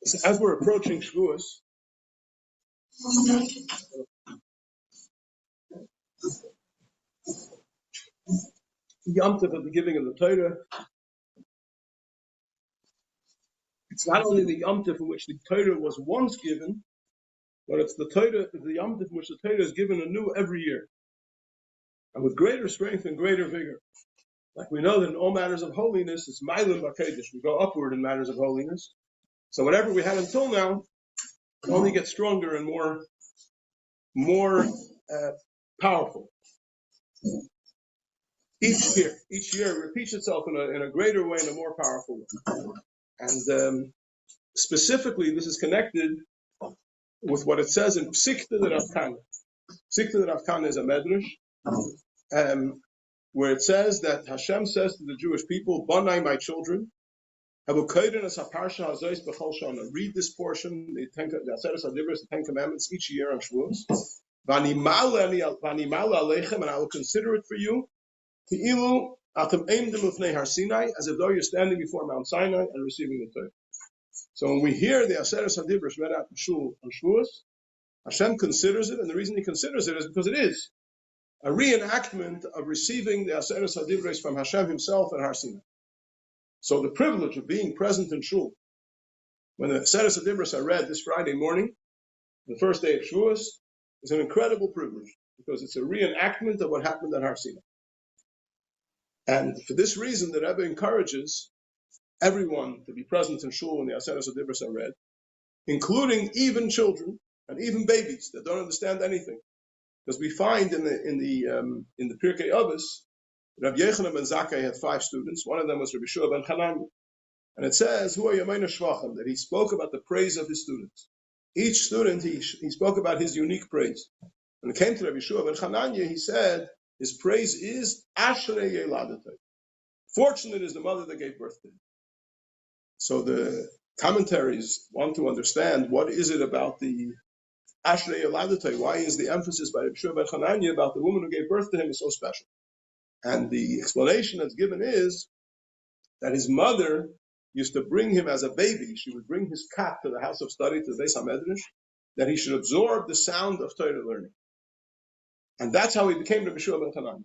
So as we're approaching Shavuos, Yom Tov of the giving of the Torah, it's not only the Yom Tov in which the Torah was once given, but it's the Torah, the Yom Tov in which the Torah is given anew every year, and with greater strength and greater vigor. Like we know that in all matters of holiness, it's Mailim Bakedesh. We go upward in matters of holiness. So whatever we had until now only gets stronger and more powerful. Each year repeats itself in a greater way, in a more powerful way. And specifically, this is connected with what it says in Psikta de Rav Tanya. Psikta de Rav Tanya is a medrash, where it says that Hashem says to the Jewish people, "Banai, my children, read this portion, the Aseret HaDibros, the Ten Commandments, each year on Shavuos. And I will consider it for you, as if though you're standing before Mount Sinai and receiving the Torah." So when we hear the Aseret HaDibros read out in Shul on Shavuos, Hashem considers it, and the reason He considers it is because it is a reenactment of receiving the Aseret HaDibros from Hashem Himself at Har Sinai. So the privilege of being present in Shul, when the Aseret HaDibros are read this Friday morning, the first day of Shavuos, is an incredible privilege, because it's a reenactment of what happened at Har Sinai. And for this reason, the Rebbe encourages everyone to be present in Shul when the Aseret HaDibros are read, including even children and even babies that don't understand anything. Because we find in the Pirkei Avos, Rabbi Yochanan ben Zakkai had 5 students. One of them was Rabbi Shiur ben Tanya. And it says, Hu Yameinu Shvachim, that he spoke about the praise of his students. Each student, he spoke about his unique praise. When it came to Rabbi Shiur ben Tanya, he said, his praise is Ashrei Yeladatei. Fortunate is the mother that gave birth to him. So the commentaries want to understand, what is it about the Ashrei Yeladatei? Why is the emphasis by Rabbi Shiur ben Tanya about the woman who gave birth to him is so special? And the explanation that's given is that his mother used to bring him as a baby. She would bring his cat to the house of study, to the Beis HaMedrash, that he should absorb the sound of Torah learning. And that's how he became Rabbi Shiur ben Tanya.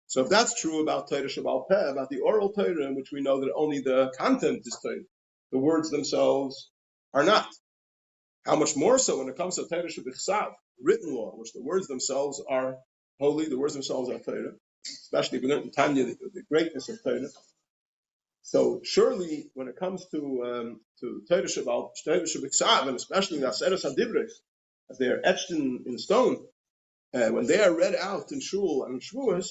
So if that's true about Torah Sheba'al Peh, about the oral Torah, in which we know that only the content is Torah, the words themselves are not. How much more so when it comes to Torah Shebichsav, written law, in which the words themselves are holy, the words themselves are Torah, especially if we learn in Tanya the greatness of Torah. So surely, when it comes to Torah Shebichsav, and especially the Aseret HaDibros, as they are etched in stone, when they are read out in Shul and Shavuos,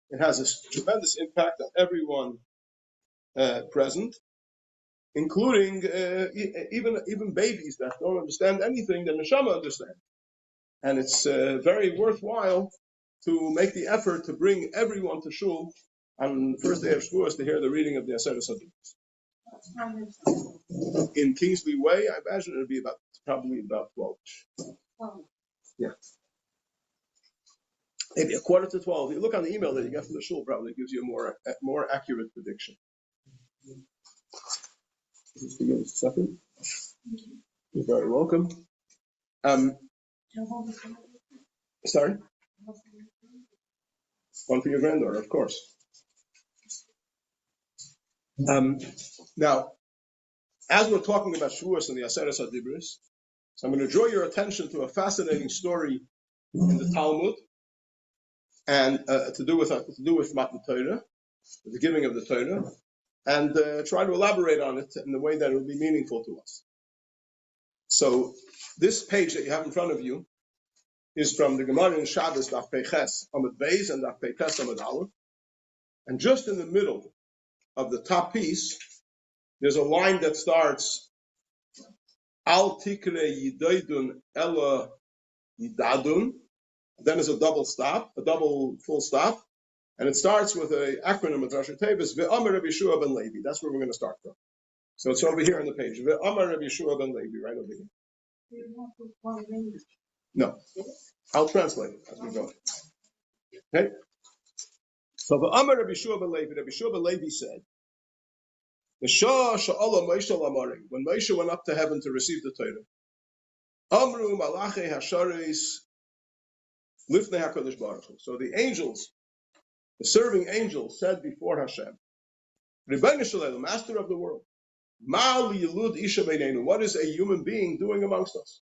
it has a tremendous impact on everyone present, including even babies that don't understand anything that Neshama understand. And it's very worthwhile to make the effort to bring everyone to Shul on the first day of Shavuos to hear the reading of the Aseret HaDibros. In Kingsley Way, I imagine it'll be probably about 12. Yeah. Maybe 11:45. You look on the email that you get from the Shul, probably gives you a more accurate prediction. Just give us a second. You're very welcome. Sorry? One for your granddaughter, of course. Now, as we're talking about Shavuos and the Aseret HaDibros, so I'm going to draw your attention to a fascinating story in the Talmud, and to do with Matan Torah, the giving of the Torah, and try to elaborate on it in the way that it will be meaningful to us. So this page that you have in front of you is from the Gemara in Shabbos, Daf Peiches Amud Beis and Daf Peiches Amud Aleph, and just in the middle of the top piece, there's a line that starts Al Tikre Yidaydun Ella Yidadun. Then there's a double full stop, and it starts with an acronym of Rashi Tevis, Ve'amar Rabbi Shiur ben Levi. That's where we're going to start from. So it's over here on the page. Ve'amar Rabbi Shiur ben Levi, right over here. No, I'll translate it as we go. Okay. So Ve'amar Rabbi Shiur ben Levi. Rabbi Shiur ben Levi said, The Shah Sha'ala Moshe Lamari, when Moshe went up to heaven to receive the Torah, Amru Malachi Hasharis Lifnei HaKadosh Baruch Hu. So the angels, the serving angels, said before Hashem, Rebbeinu Shalei, the master of the world, Ma'al Yilud Isha Beinenu, what is a human being doing amongst us?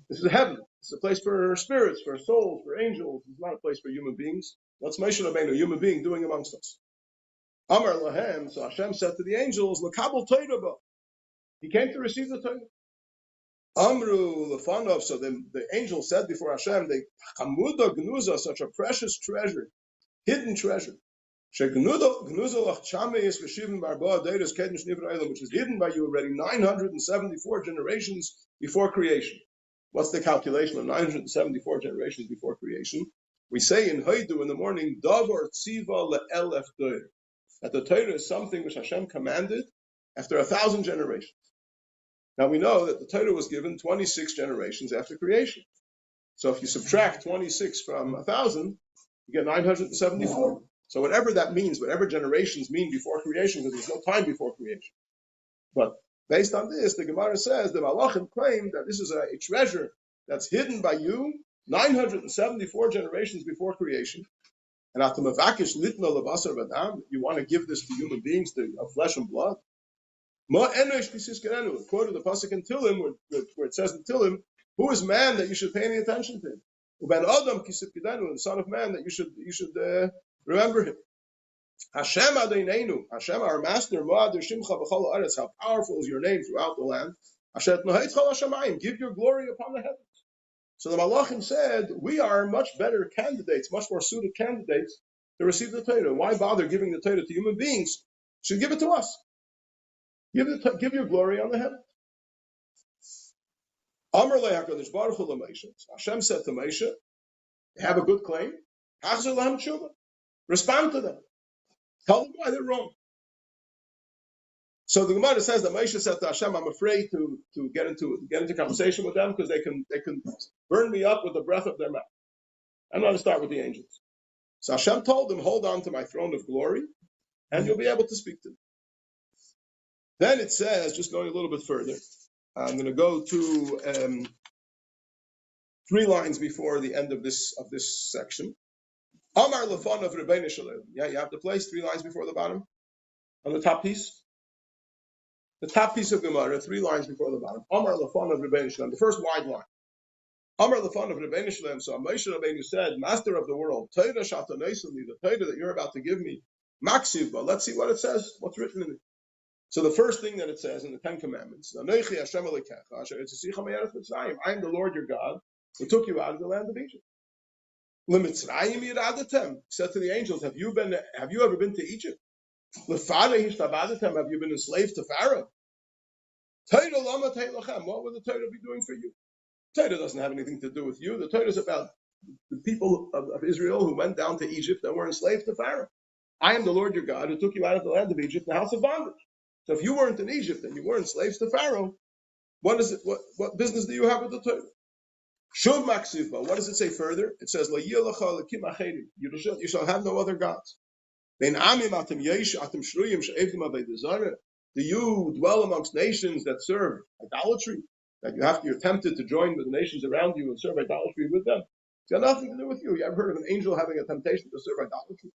This is heaven. It's a place for spirits, for souls, for angels. It's not a place for human beings. What's Moshe Rabbeinu, a human being, doing amongst us? Amar Lahem, so Hashem said to the angels, L'kabel Torah ba. He came to receive the Torah. Amru Lefanov, so the angel said before Hashem, they Chamuda Gnuza, such a precious treasure, hidden treasure. Which is hidden by you already 974 generations before creation. What's the calculation of 974 generations before creation? We say in Haidu in the morning, Davar Tziva le'elef Doir, that the Torah is something which Hashem commanded after 1,000 generations. Now we know that the Torah was given 26 generations after creation. So if you subtract 26 from 1,000, you get 974. So whatever that means, whatever generations mean before creation, because there's no time before creation. But based on this, the Gemara says the Malachim claim that this is a treasure that's hidden by you 974 generations before creation. And at the Mavakish Litno Levasar Vadam, you want to give this to human beings, of flesh and blood. Ma Enosh Pisiskerenu, quoted the Pasuk in Tilim, where it says in Tilim, who is man that you should pay any attention to him? Uben Adam Kisipkidenu, the son of man that you should remember him. Hashem Adonenu, Hashem our master, Ma'adir Shimcha B'chol Haaretz, how powerful is your name throughout the land. Asher Noheit Chol Hashemayim, give your glory upon the heavens. So the Malachim said, we are much better candidates, much more suited candidates to receive the Torah. Why bother giving the Torah to human beings? You should give it to us. Give your glory on the heavens. Amar le'HaKadosh Baruch Hu l'Moshe. Hashem said to Moshe, they have a good claim. Hachzor lahem tshuva. Respond to them. Tell them why they're wrong. So the Gemara says that Moshe said to Hashem, I'm afraid to get into conversation with them because they can burn me up with the breath of their mouth. I'm going to start with the angels. So Hashem told them, hold on to my throne of glory, and you'll be able to speak to them. Then it says, just going a little bit further, I'm going to go to 3 lines before the end of this section. Amar lefan of Rabbi Shalom. Yeah, you have the place 3 lines before the bottom, on the top piece. The top piece of Gemara, 3 lines before the bottom. Amar lefan of Rabbi Shalom. The first wide line. Amar lefan of Rabbi Shalom. So Moshe Rabbeinu said, Master of the world, Torah shatanoseli, the Torah that you're about to give me, maksiv. But let's see what it says. What's written in it? So the first thing that it says in the 10 Commandments, I am the Lord your God who took you out of the land of Egypt. He said to the angels, have you ever been to Egypt? Have you been enslaved to Pharaoh? What would the Torah be doing for you? The Torah doesn't have anything to do with you. The Torah is about the people of Israel who went down to Egypt and were enslaved to Pharaoh. I am the Lord your God who took you out of the land of Egypt, the house of bondage. So if you weren't in Egypt and you weren't slaves to Pharaoh, what business do you have with the Torah? Shuv maksiva. What does it say further? It says, you shall have no other gods. Do you dwell amongst nations that serve idolatry? That you're tempted to join with the nations around you and serve idolatry with them? It's got nothing to do with you. You ever heard of an angel having a temptation to serve idolatry?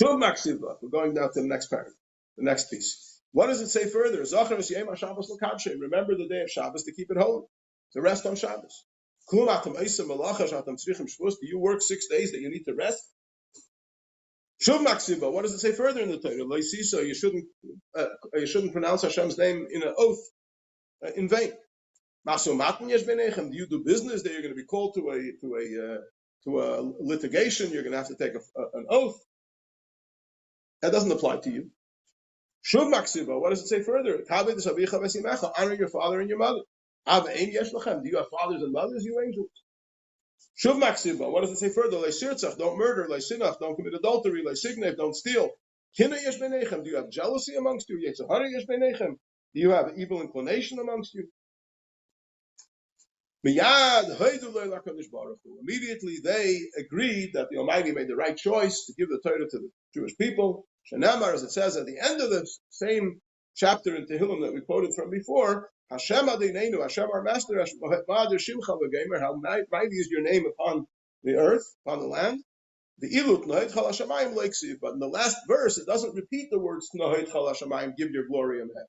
Shuv maksiva. We're going down to the next paragraph, the next piece. What does it say further? Remember the day of Shabbos to keep it holy, to rest on Shabbos. Do you work 6 days that you need to rest? Shuv maksiva. What does it say further in the Torah? You shouldn't pronounce Hashem's name in an oath in vain. Do you do business that you're going to be called to a litigation? You're going to have to take an oath. That doesn't apply to you. Shuv maksiva. What does it say further? Honor your father and your mother. Do you have fathers and mothers, you angels? Shuv maksiva. What does it say further? Don't murder. Don't commit adultery. Don't steal. Do you have jealousy amongst you? Do you have evil inclination amongst you? Immediately they agreed that the Almighty made the right choice to give the Torah to the Jewish people. Shenamar, as it says at the end of the same chapter in Tehillim that we quoted from before, Hashem Adonenu, Hashem our Master, how mighty is your name upon the earth, upon the land. The ilut nohit chal hashamayim leiksiv, but in the last verse it doesn't repeat the words nohit chal hashamayim, give your glory in heaven,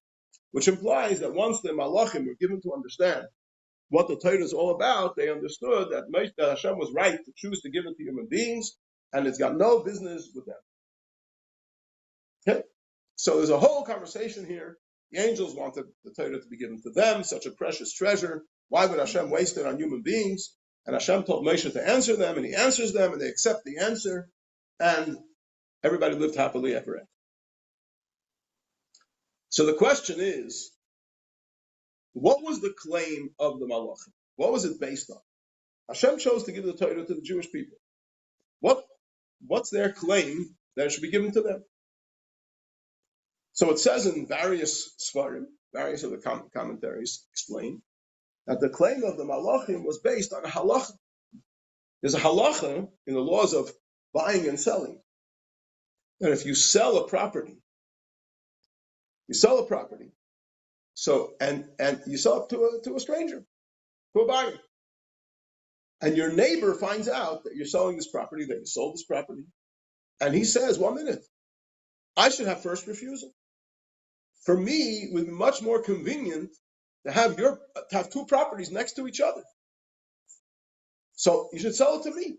which implies that once the malachim were given to understand what the Torah is all about, they understood that Hashem was right to choose to give it to human beings, and it's got no business with them. Okay? So there's a whole conversation here. The angels wanted the Torah to be given to them, such a precious treasure. Why would Hashem waste it on human beings? And Hashem told Moshe to answer them, and he answers them, and they accept the answer, and everybody lived happily ever after. So the question is, what was the claim of the Malachim? What was it based on? Hashem chose to give the Torah to the Jewish people. What's their claim that it should be given to them? So it says in various svarim, various of the commentaries explain, that the claim of the Malachim was based on a halacha. There's a halacha in the laws of buying and selling, that if you sell a property, so and you sell it to a stranger, to a buyer, and your neighbor finds out that you're selling this property, that you sold this property, and he says, 1 minute, I should have first refusal. For me, it would be much more convenient to have two properties next to each other. So you should sell it to me.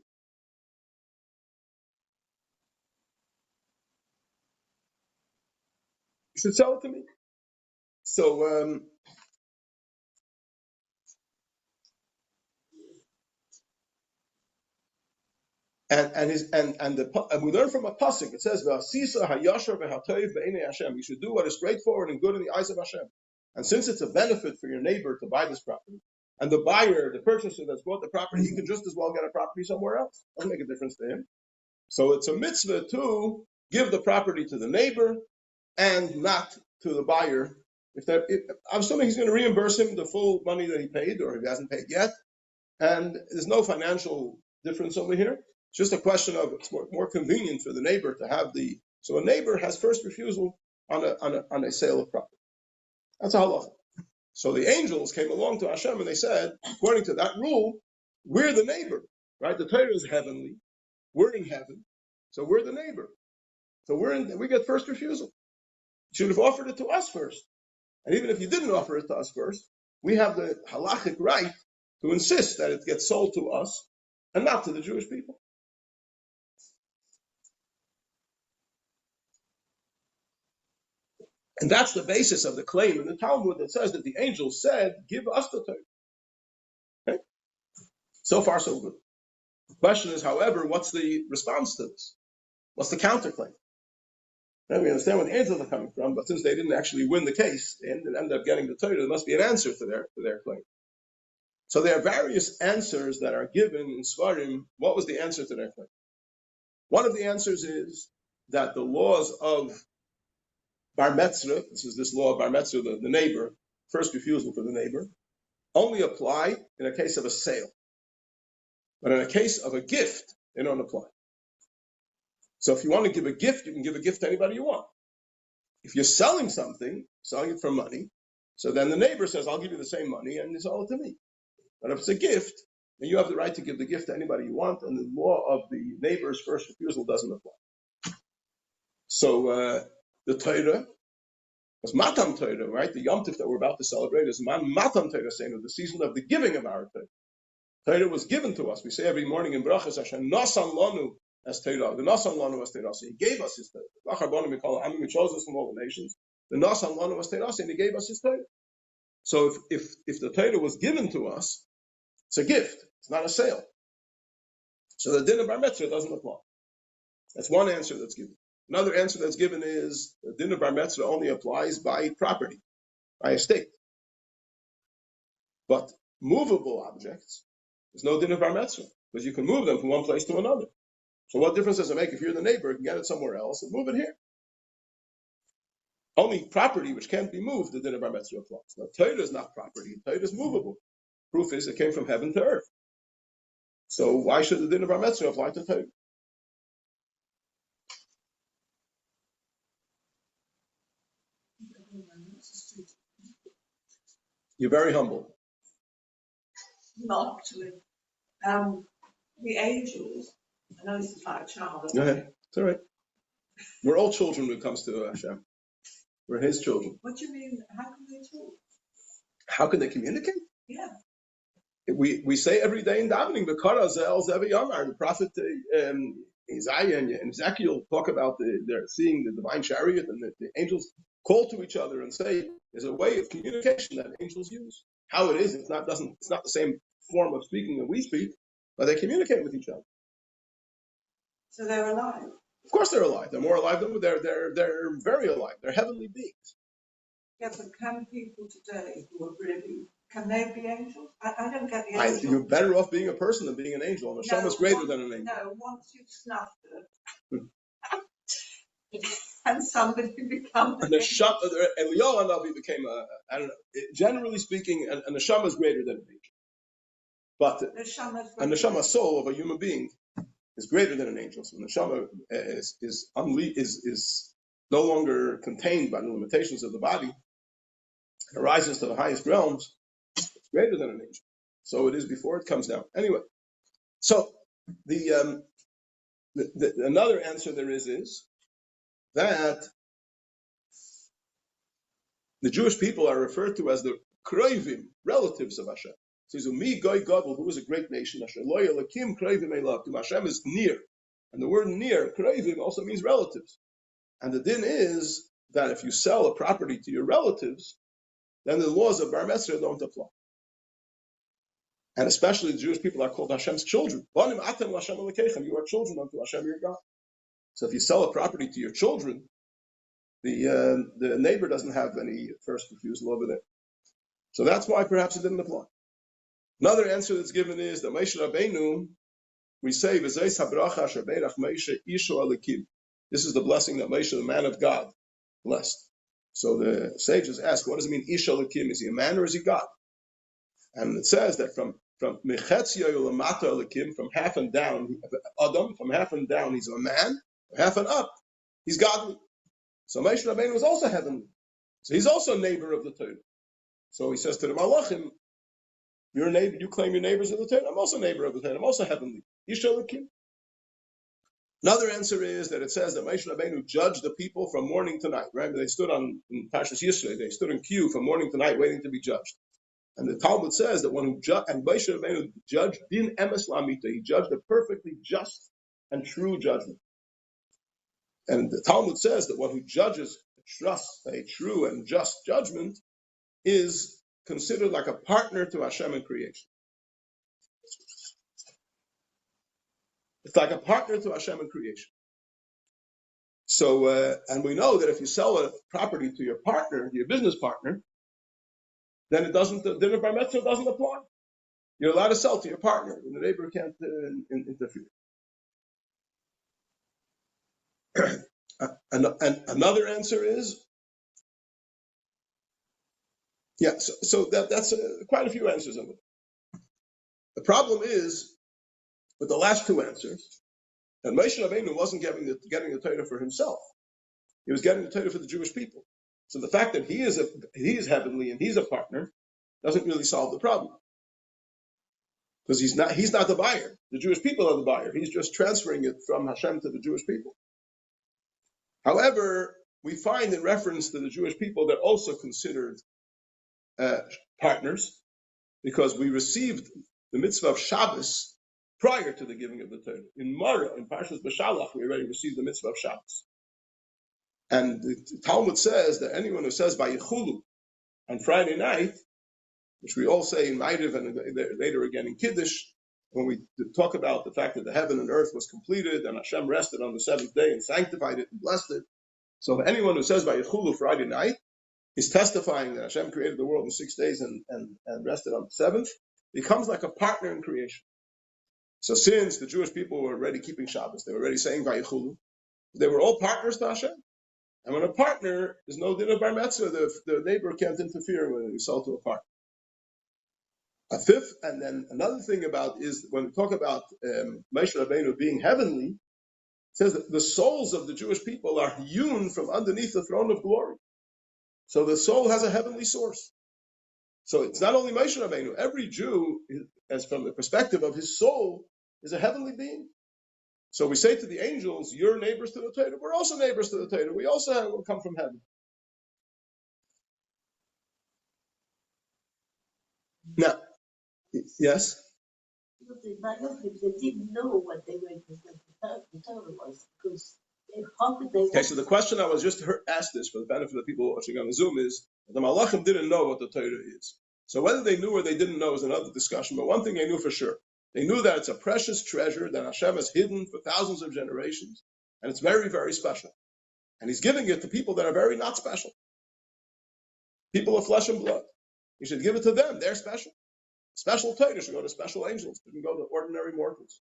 You should sell it to me. So and we learn from a pasuk. It says, "V'asisa hayashar v'hatoiv b'einei Hashem." You should do what is straightforward and good in the eyes of Hashem. And since it's a benefit for your neighbor to buy this property, and the buyer, the purchaser that's bought the property, he can just as well get a property somewhere else. Doesn't make a difference to him. So it's a mitzvah to give the property to the neighbor and not to the buyer. I'm assuming he's going to reimburse him the full money that he paid, or if he hasn't paid yet, and there's no financial difference over here. It's just a question of it's more convenient for the neighbor to have so a neighbor has first refusal on a sale of property. That's a halacha. So the angels came along to Hashem and they said, according to that rule, we're the neighbor, right? The Torah is heavenly, we're in heaven, so we're the neighbor. So we get first refusal. You should have offered it to us first. And even if you didn't offer it to us first, we have the halachic right to insist that it gets sold to us and not to the Jewish people. And that's the basis of the claim in the Talmud that says that the angels said, give us the Torah. Okay? So far, so good. The question is, however, what's the response to this? What's the counterclaim? And we understand where the angels are coming from, but since they didn't actually win the case and end up getting the Torah, there must be an answer to their claim. So there are various answers that are given in Svarim. What was the answer to their claim? One of the answers is that the laws of Bar Metzra, this law of Bar Metzra, the neighbor, first refusal for the neighbor, only apply in a case of a sale. But in a case of a gift, they don't apply. So if you want to give a gift, you can give a gift to anybody you want. If you're selling something, selling it for money, so then the neighbor says, I'll give you the same money and you sell it to me. But if it's a gift, then you have the right to give the gift to anybody you want, and the law of the neighbor's first refusal doesn't apply. So the Torah was Matam Torah, right? The Yom Tif that we're about to celebrate is Matam Torah, saying the season of the giving of our Torah. Torah was given to us. We say every morning in Brachas, Hashem Nasan Lanu as Torah. The Nasan Lanu as Torah. So He gave us His Torah. He chose us from all the nations. The Nasan Lanu as Torah, and He gave us His Torah. So if the Torah was given to us, it's a gift. It's not a sale. So the din of Bar Metzra doesn't apply. That's one answer that's given. Another answer that's given is the din of Bar Metzra only applies by property, by estate. But movable objects, there's no din of Bar Metzra, because you can move them from one place to another. So what difference does it make if you're the neighbor, you can get it somewhere else and move it here? Only property which can't be moved, the din of Bar Metzra applies. Now, Torah is not property. Torah is movable. Proof is it came from heaven to earth. So why should the din of Bar Metzra apply to Torah? You're very humble. Not actually. The angels, I know this is like a child. Go ahead. It's all right. We're all children when it comes to Hashem. We're His children. What do you mean? How can they talk? How can they communicate? Yeah. We say every day in davening, the prophet Isaiah and Ezekiel talk about they're seeing the divine chariot, and the angels call to each other and say there's a way of communication that angels use. How it is, it's not the same form of speaking that we speak, but they communicate with each other. So they're alive. Of course, they're alive. They're more alive than they're very alive. They're heavenly beings. Yeah, but can people today who are really, can they be angels? I don't get the angel. You're better off being a person than being an angel. And Hashem is greater than an angel. No, once you've snuffed it, and somebody becomes an angel. Eliyahu Hanavi became I don't know. Generally speaking, an neshama is greater than an angel. But a neshama soul of a human being is greater than an angel. So the neshama is no longer contained by the limitations of the body. It rises to the highest realms. It's greater than an angel. So it is before it comes down. Anyway, so the another answer there is that the Jewish people are referred to as the Kroivim, relatives of Hashem. So he's Umi Goy Gadol, who is a great nation. Hashem Lo Yelakim Kroivim Elav. To Hashem is near, and the word near, Kroivim, also means relatives. And the din is that if you sell a property to your relatives, then the laws of Bar Mitzvah don't apply. And especially the Jewish people are called Hashem's children. You are children unto Hashem your God. So if you sell a property to your children, the neighbor doesn't have any first refusal over there. So that's why perhaps it didn't apply. Another answer that's given is that Moshe Rabbeinu, we say, this is the blessing that Moshe, the man of God, blessed. So the sages ask, what does it mean, Ish Elikim? Is he a man or is he God? And it says that from Mechetzia Lamata Elikim, from half and down, Adam, from half and down, he's a man, half and up, he's godly. So Moshe Rabbeinu was also heavenly. So he's also a neighbor of the Torah. So he says to the Malachim, your neighbor, you claim your neighbors of the Torah, I'm also a neighbor of the Torah, I'm also heavenly. Ish Elikim. Another answer is that it says that Moshe Rabbeinu judged the people from morning to night, right? They stood in Parshas Yisro, they stood in queue from morning to night waiting to be judged. And the Talmud says that one who judged, and Moshe Rabbeinu judged din emes lamita, he judged a perfectly just and true judgment. And the Talmud says that one who judges, trusts a true and just judgment, is considered like a partner to Hashem in creation. It's like a partner to Hashem in creation. So, and we know that if you sell a property to your partner, your business partner, then the din of Bar Mitzvah doesn't apply. You're allowed to sell to your partner, and the neighbor can't interfere. And another answer is, so that's quite a few answers of it. The problem is, with the last two answers, that Moshe Rabbeinu wasn't getting the Torah for himself. He was getting the Torah for the Jewish people. So the fact that he is heavenly and he's a partner doesn't really solve the problem. Because he's not the buyer. The Jewish people are the buyer. He's just transferring it from Hashem to the Jewish people. However, we find in reference to the Jewish people, they're also considered partners, because we received the mitzvah of Shabbos prior to the giving of the Torah. In Mara, in Parshas B'Shalach, we already received the mitzvah of Shabbos. And the Talmud says that anyone who says Vayichulu on Friday night, which we all say in Ma'ariv and later again in Kiddush, when we talk about the fact that the heaven and earth was completed and Hashem rested on the seventh day and sanctified it and blessed it. So anyone who says Vayichulu Friday night is testifying that Hashem created the world in 6 days and rested on the seventh, becomes like a partner in creation. So since the Jewish people were already keeping Shabbos, they were already saying Vayichulu, they were all partners to Hashem. And when a partner is no din of Bar Mitzvah, the neighbor can't interfere when you sell to a partner. A fifth, and then another thing about is when we talk about Moshe Rabbeinu being heavenly, it says that the souls of the Jewish people are hewn from underneath the throne of glory. So the soul has a heavenly source. So it's not only Moshe Rabbeinu. Every Jew, as from the perspective of his soul, is a heavenly being. So we say to the angels, "You're neighbors to the Torah. We're also neighbors to the Torah. We also come from heaven." Now, yes. But the Bible, they didn't know what they were the Torah was because how could they? Okay, so the question I was just asked this for the benefit of the people watching on the Zoom is the Malachim didn't know what the Torah is. So whether they knew or they didn't know is another discussion. But one thing they knew for sure, they knew that it's a precious treasure that Hashem has hidden for thousands of generations, and it's very, very special. And He's giving it to people that are very not special, people of flesh and blood. He should give it to them. They're special. Special Torah should go to special angels. It shouldn't go to ordinary mortals.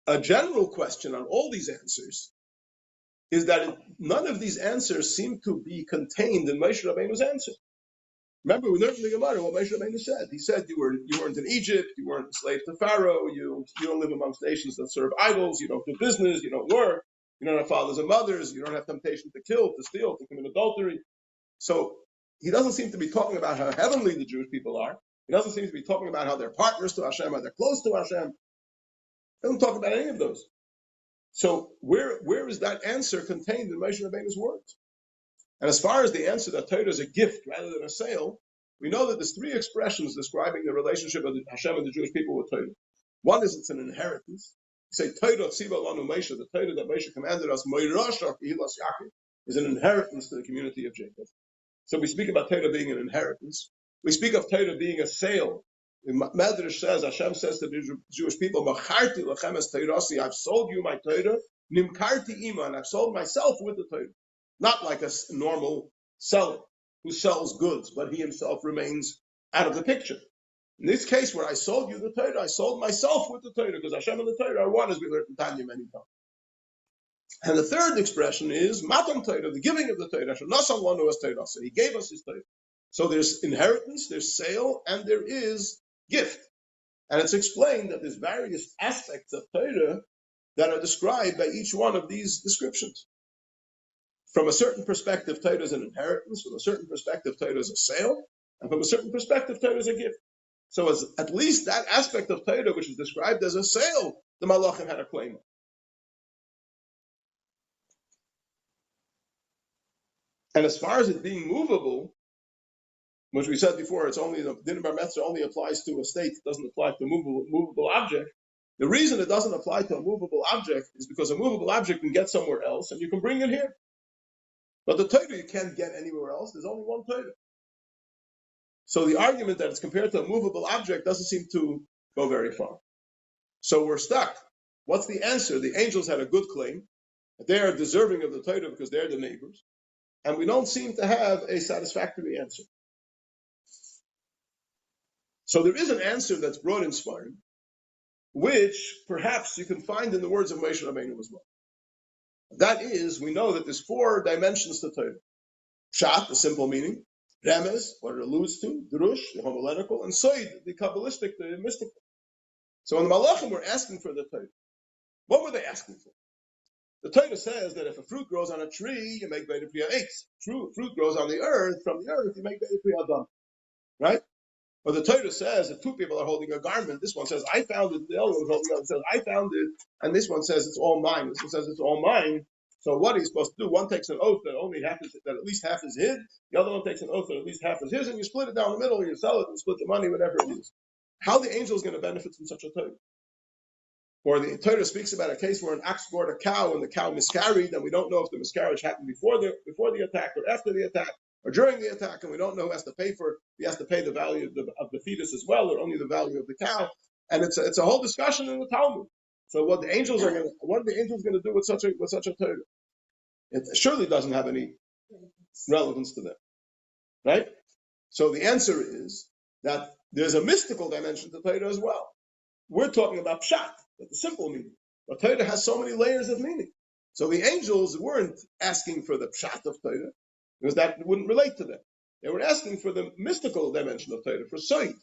A general question on all these answers is that none of these answers seem to be contained in Moshe Rabbeinu's answer. Remember, we learned in the Gemara what Moshe Rabbeinu said. He said you weren't in Egypt, you weren't enslaved to Pharaoh, you don't live amongst nations that serve idols, you don't do business, you don't work, you don't have fathers and mothers, you don't have temptation to kill, to steal, to commit adultery. So he doesn't seem to be talking about how heavenly the Jewish people are. He doesn't seem to be talking about how they're partners to Hashem, how they're close to Hashem. He doesn't talk about any of those. So where is that answer contained in Moshe Rabbeinu's words? And as far as the answer that Torah is a gift rather than a sale, we know that there's three expressions describing the relationship of Hashem and the Jewish people with Torah. One is it's an inheritance. We say Torah tziva lanu Moshe, the Torah that Moshe commanded us, Moirasha Kehilas Yaakov, is an inheritance to the community of Jacob. So we speak about Torah being an inheritance. We speak of Torah being a sale. The Medrash says, Hashem says to the Jewish people, Macharti lechem es Torasi, I've sold you my Torah, Nimkarti ima, and I've sold myself with the Torah. Not like a normal seller who sells goods, but he himself remains out of the picture. In this case, where I sold you the Torah, I sold myself with the Torah, because Hashem and the Torah are one, as we learned in Tanya many times. And the third expression is Matan Torah, the giving of the Torah. Nasan lanu es Torah. So He gave us His Torah. So there's inheritance, there's sale, and there is gift. And it's explained that there's various aspects of Torah that are described by each one of these descriptions. From a certain perspective, Torah is an inheritance. From a certain perspective, Torah is a sale. And from a certain perspective, Torah is a gift. So as at least that aspect of Torah, which is described as a sale, the Malachim had a claim on. And as far as it being movable, which we said before, it's only the din bar mitzvah only applies to a state, it doesn't apply to a movable object. The reason it doesn't apply to a movable object is because a movable object can get somewhere else and you can bring it here. But the Torah you can't get anywhere else. There's only one Torah. So the argument that it's compared to a movable object doesn't seem to go very far. So we're stuck. What's the answer? The angels had a good claim that they are deserving of the Torah because they're the neighbors. And we don't seem to have a satisfactory answer. So there is an answer that's brought in Sfarim, which perhaps you can find in the words of Moshe Rabbeinu as well. That is, we know that there's 4 dimensions to Torah. Pshat, the simple meaning. Remez, what it alludes to. Drush, the homiletical. And Soid, the Kabbalistic, the mystical. So when the Malachim were asking for the Torah, what were they asking for? The Torah says that if a fruit grows on a tree, you make Beit Priya Eitz. Fruit grows on the earth, from the earth, you make Beit Priya Adam. Right? But the Torah says that 2 people are holding a garment. This one says, I found it. The other one holding it says, I found it. And this one says, it's all mine. This one says, it's all mine. So what are you supposed to do? One takes an oath that at least half is his. The other one takes an oath that at least half is his. And you split it down the middle, and you sell it and split the money, whatever it is. How the angel is going to benefit from such a Torah? Or the Torah speaks about a case where an ox gored a cow and the cow miscarried, and we don't know if the miscarriage happened before the attack or after the attack or during the attack, and we don't know who has to pay for it. He has to pay the value of the fetus as well, or only the value of the cow. And it's a whole discussion in the Talmud. So what are the angels going to do with such a Torah? It surely doesn't have any relevance to them, right? So the answer is that there's a mystical dimension to Torah as well. We're talking about pshat, the simple meaning. But Torah has so many layers of meaning. So the angels weren't asking for the pshat of Torah, because that wouldn't relate to them. They were asking for the mystical dimension of Torah, for Soid.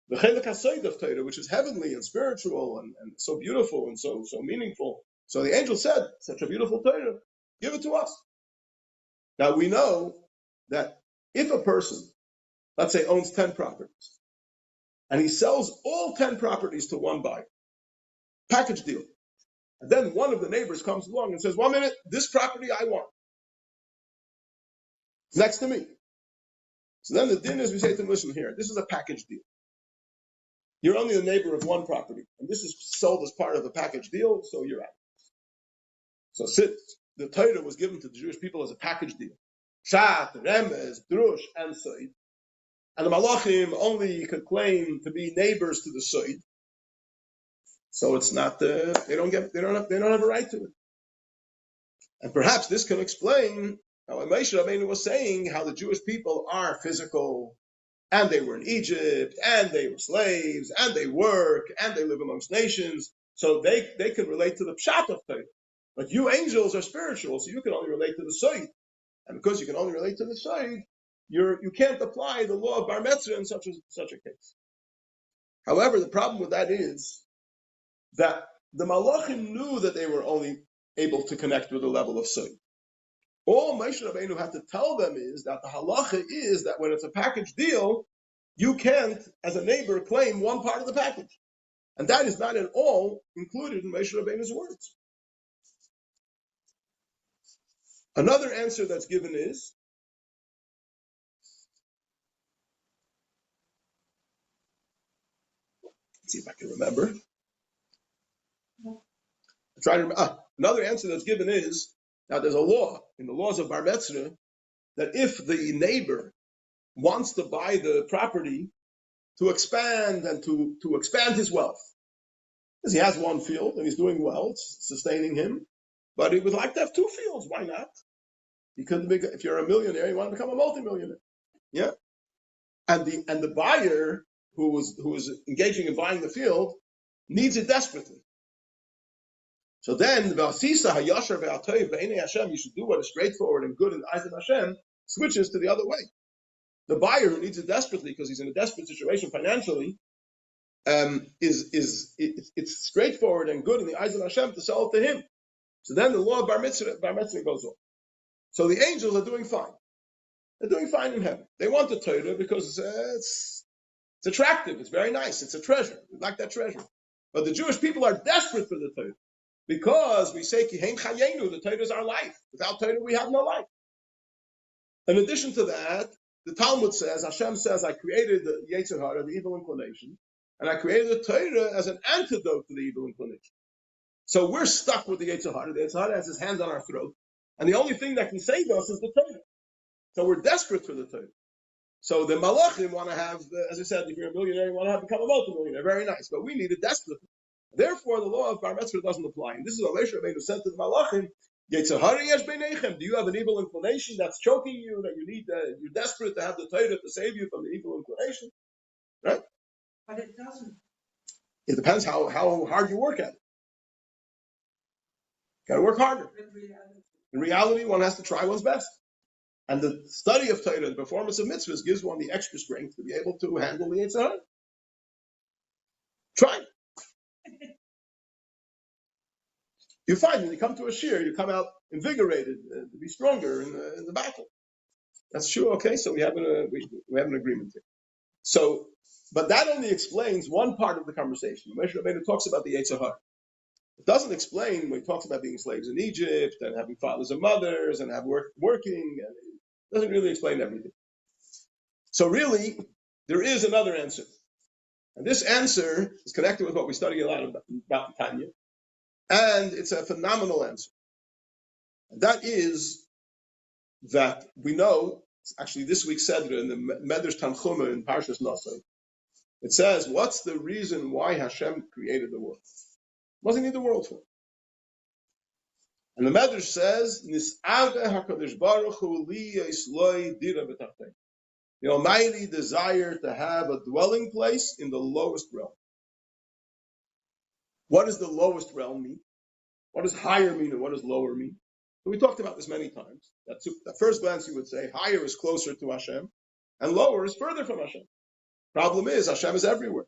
The Chelek HaSoid of Torah, which is heavenly and spiritual and so beautiful and so meaningful. So the angel said, such a beautiful Torah, give it to us. Now we know that if a person, let's say, owns 10 properties, and he sells all 10 properties to one buyer, package deal, and then one of the neighbors comes along and says, 1 minute, this property I want, it's next to me. So then the din is, we say to him, listen here, this is a package deal. You're only the neighbor of one property, and this is sold as part of a package deal, so you're out. So since the Torah was given to the Jewish people as a package deal, Shat, Remez, Drush, and Soid, and the Malachim only could claim to be neighbors to the Soid, so it's not they don't have a right to it. And perhaps this can explain how Moshe Rabbeinu was saying how the Jewish people are physical, and they were in Egypt, and they were slaves, and they work, and they live amongst nations, so they can relate to the Pshat of Torah. But you angels are spiritual, so you can only relate to the Soid. And because you can only relate to the Soid, you can't apply the law of Bar Mitzvah in such a case. However, the problem with that is that the Malachim knew that they were only able to connect with the level of Soid. All Moshe Rabbeinu had to tell them is that the halacha is that when it's a package deal, you can't, as a neighbor, claim one part of the package. And that is not at all included in Moshe Rabbeinu's words. Another answer that's given is, let's see if I can remember. Another answer that's given is, now there's a law in the laws of Bar Mitzvah that if the neighbor wants to buy the property to expand and to expand his wealth, because he has one field and he's doing well, it's sustaining him, but he would like to have two fields. Why not? He couldn't be, if you're a millionaire, you want to become a multimillionaire. Yeah, and the buyer who was engaging in buying the field needs it desperately. So then, you should do what is straightforward and good in the eyes of Hashem, switches to the other way. The buyer who needs it desperately because he's in a desperate situation financially, it's straightforward and good in the eyes of Hashem to sell it to him. So then the law of Bar Mitzvah goes on. So the angels are doing fine. They're doing fine in heaven. They want the Torah because it's attractive. It's very nice. It's a treasure. We like that treasure. But the Jewish people are desperate for the Torah because we say, Kihen Chayenu, the Torah is our life. Without Torah, we have no life. In addition to that, the Talmud says, Hashem says, I created the Yetzer Hara, the evil inclination, and I created the Torah as an antidote to the evil inclination. So we're stuck with the Yetzer Hara. The Yetzer Hara has his hands on our throat, and the only thing that can save us is the Torah. So we're desperate for the Torah. So the Malachim want to have, as I said, if you're a millionaire, you want to become a multimillionaire. Very nice, but we need it desperately. Therefore, the law of Bar Mitzvah doesn't apply. And this is what Moshe Rabbeinu said to the Malachim, Yetzer Hara yesh beinechem. Do you have an evil inclination that's choking you, that you need, you're desperate to have the Torah to save you from the evil inclination? Right? But it doesn't. It depends how hard you work at it. Got to work harder. In reality, one has to try one's best. And the study of Torah, the performance of mitzvahs, gives one the extra strength to be able to handle the Yetzer Hara. Try. You find when you come to a shiur, you come out invigorated to be stronger in the battle. That's true. Okay, so we have an agreement here. So, but that only explains one part of the conversation. Moshe Rabbeinu talks about the Yetzer Hara. It doesn't explain when he talks about being slaves in Egypt and having fathers and mothers and working. And it doesn't really explain everything. So really, there is another answer. And this answer is connected with what we study a lot about Tanya. And it's a phenomenal answer. And that is that we know, actually this week's Sedra in the Medrash Tanchuma in Parshas Nosai, it says, what's the reason why Hashem created the world? What does he need the world for? And the Medrash says, Nis'ave HaKadosh Baruch Hu li yisloi dira b'tachtei. The Almighty desired to have a dwelling place in the lowest realm. What does the lowest realm mean? What does higher mean and what does lower mean? So we talked about this many times. At first glance, you would say higher is closer to Hashem and lower is further from Hashem. Problem is, Hashem is everywhere,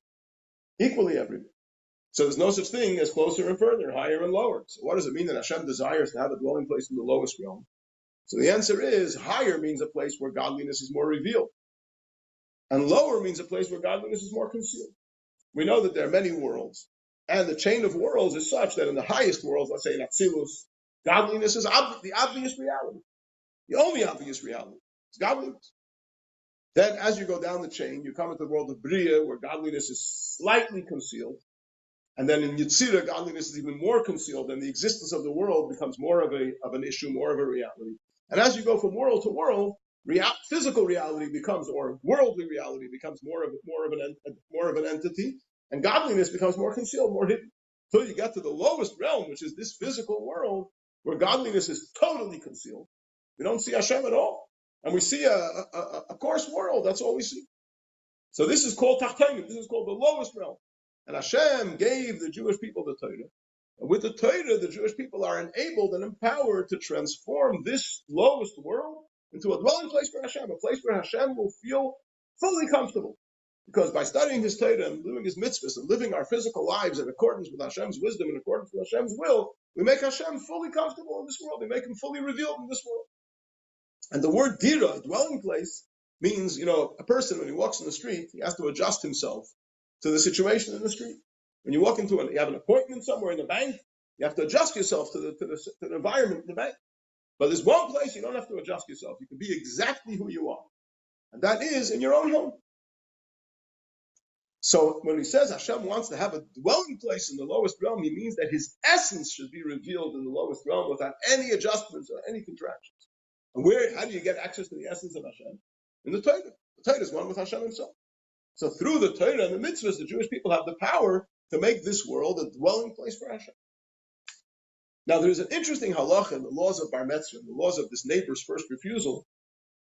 equally everywhere. So there's no such thing as closer and further, higher and lower. So what does it mean that Hashem desires to have a dwelling place in the lowest realm? So the answer is higher means a place where godliness is more revealed, and lower means a place where godliness is more concealed. We know that there are many worlds, and the chain of worlds is such that in the highest worlds, let's say in Atzilus, godliness is the obvious reality, the only obvious reality. It's godliness. Then, as you go down the chain, you come into the world of Bria, where godliness is slightly concealed. And then in Yetzirah, godliness is even more concealed, and the existence of the world becomes more of an issue, more of a reality. And as you go from world to world, physical reality becomes, or worldly reality becomes more of an entity, and godliness becomes more concealed, more hidden. Until you get to the lowest realm, which is this physical world, where godliness is totally concealed. We don't see Hashem at all, and we see a coarse world. That's all we see. So this is called Tachtonim. This is called the lowest realm. And Hashem gave the Jewish people the Torah. And with the Torah, the Jewish people are enabled and empowered to transform this lowest world into a dwelling place for Hashem, a place where Hashem will feel fully comfortable. Because by studying His Torah and doing His mitzvahs and living our physical lives in accordance with Hashem's wisdom, in accordance with Hashem's will, we make Hashem fully comfortable in this world. We make Him fully revealed in this world. And the word dira, dwelling place, means, a person, when he walks in the street, he has to adjust himself to the situation in the street. When you walk into you have an appointment somewhere in the bank, you have to adjust yourself to the environment in the bank. But there's one place you don't have to adjust yourself. You can be exactly who you are. And that is in your own home. So when he says Hashem wants to have a dwelling place in the lowest realm, he means that His essence should be revealed in the lowest realm without any adjustments or any contractions. And how do you get access to the essence of Hashem? In the Torah. The Torah is one with Hashem Himself. So through the Torah and the mitzvahs, the Jewish people have the power to make this world a dwelling place for Hashem. Now there's an interesting halacha in the laws of Bar Mitzvah, the laws of this neighbor's first refusal,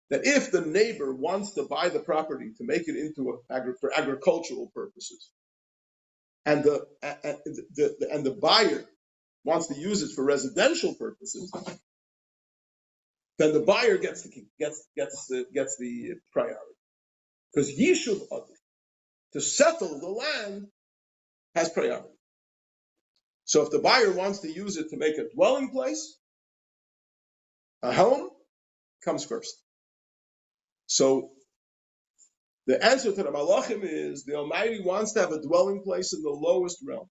that if the neighbor wants to buy the property to make it into for agricultural purposes, and the buyer wants to use it for residential purposes, then the buyer gets the priority, because Yishuv Adar, to settle the land, has priority. So if the buyer wants to use it to make a dwelling place, a home, comes first. So the answer to the Malachim is the Almighty wants to have a dwelling place in the lowest realm.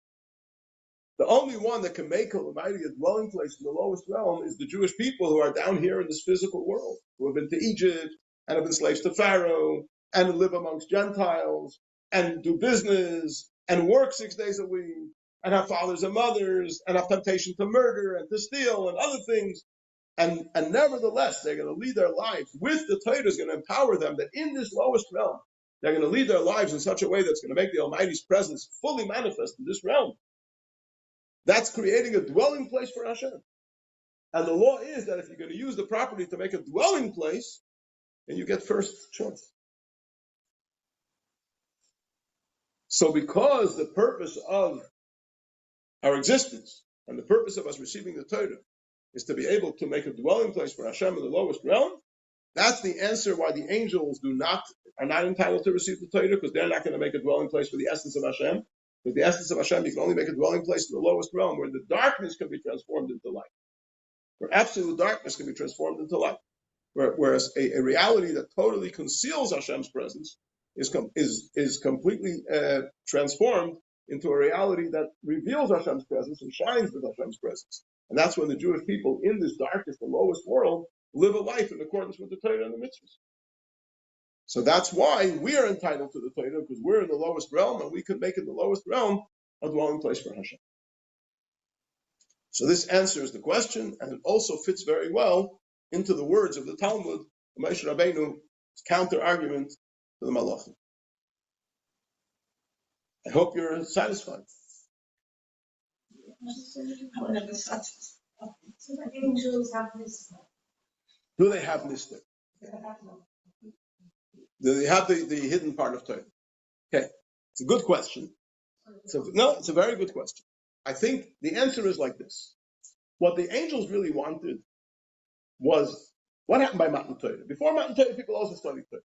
The only one that can make Almighty a dwelling place in the lowest realm is the Jewish people who are down here in this physical world, who have been to Egypt and have been slaves to Pharaoh and live amongst Gentiles and do business and work 6 days a week and have fathers and mothers and have temptation to murder and to steal and other things. And nevertheless, they're going to lead their lives with the Torah is going to empower them that in this lowest realm, they're going to lead their lives in such a way that's going to make the Almighty's presence fully manifest in this realm. That's creating a dwelling place for Hashem. And the law is that if you're going to use the property to make a dwelling place, then you get first choice. So because the purpose of our existence and the purpose of us receiving the Torah is to be able to make a dwelling place for Hashem in the lowest realm, that's the answer why the angels are not entitled to receive the Torah, because they're not going to make a dwelling place for the essence of Hashem. Because the essence of Hashem, you can only make a dwelling place in the lowest realm, where the darkness can be transformed into light. Where absolute darkness can be transformed into light. Whereas a reality that totally conceals Hashem's presence is completely transformed into a reality that reveals Hashem's presence and shines with Hashem's presence. And that's when the Jewish people in this darkest, the lowest world, live a life in accordance with the Torah and the mitzvahs. So that's why we are entitled to the Torah, because we're in the lowest realm, and we could make in the lowest realm a dwelling place for Hashem. So this answers the question, and it also fits very well into the words of the Talmud, the Moshe Rabbeinu's counter-argument to the Malachim. I hope you're satisfied. I'm never satisfied. So the angels have this. Do they have Nister? Do they have the hidden part of Torah? Okay, it's a good question. It's a very good question. I think the answer is like this. What the angels really wanted was, what happened by Matan Torah? Before Matan Torah, people also studied Torah.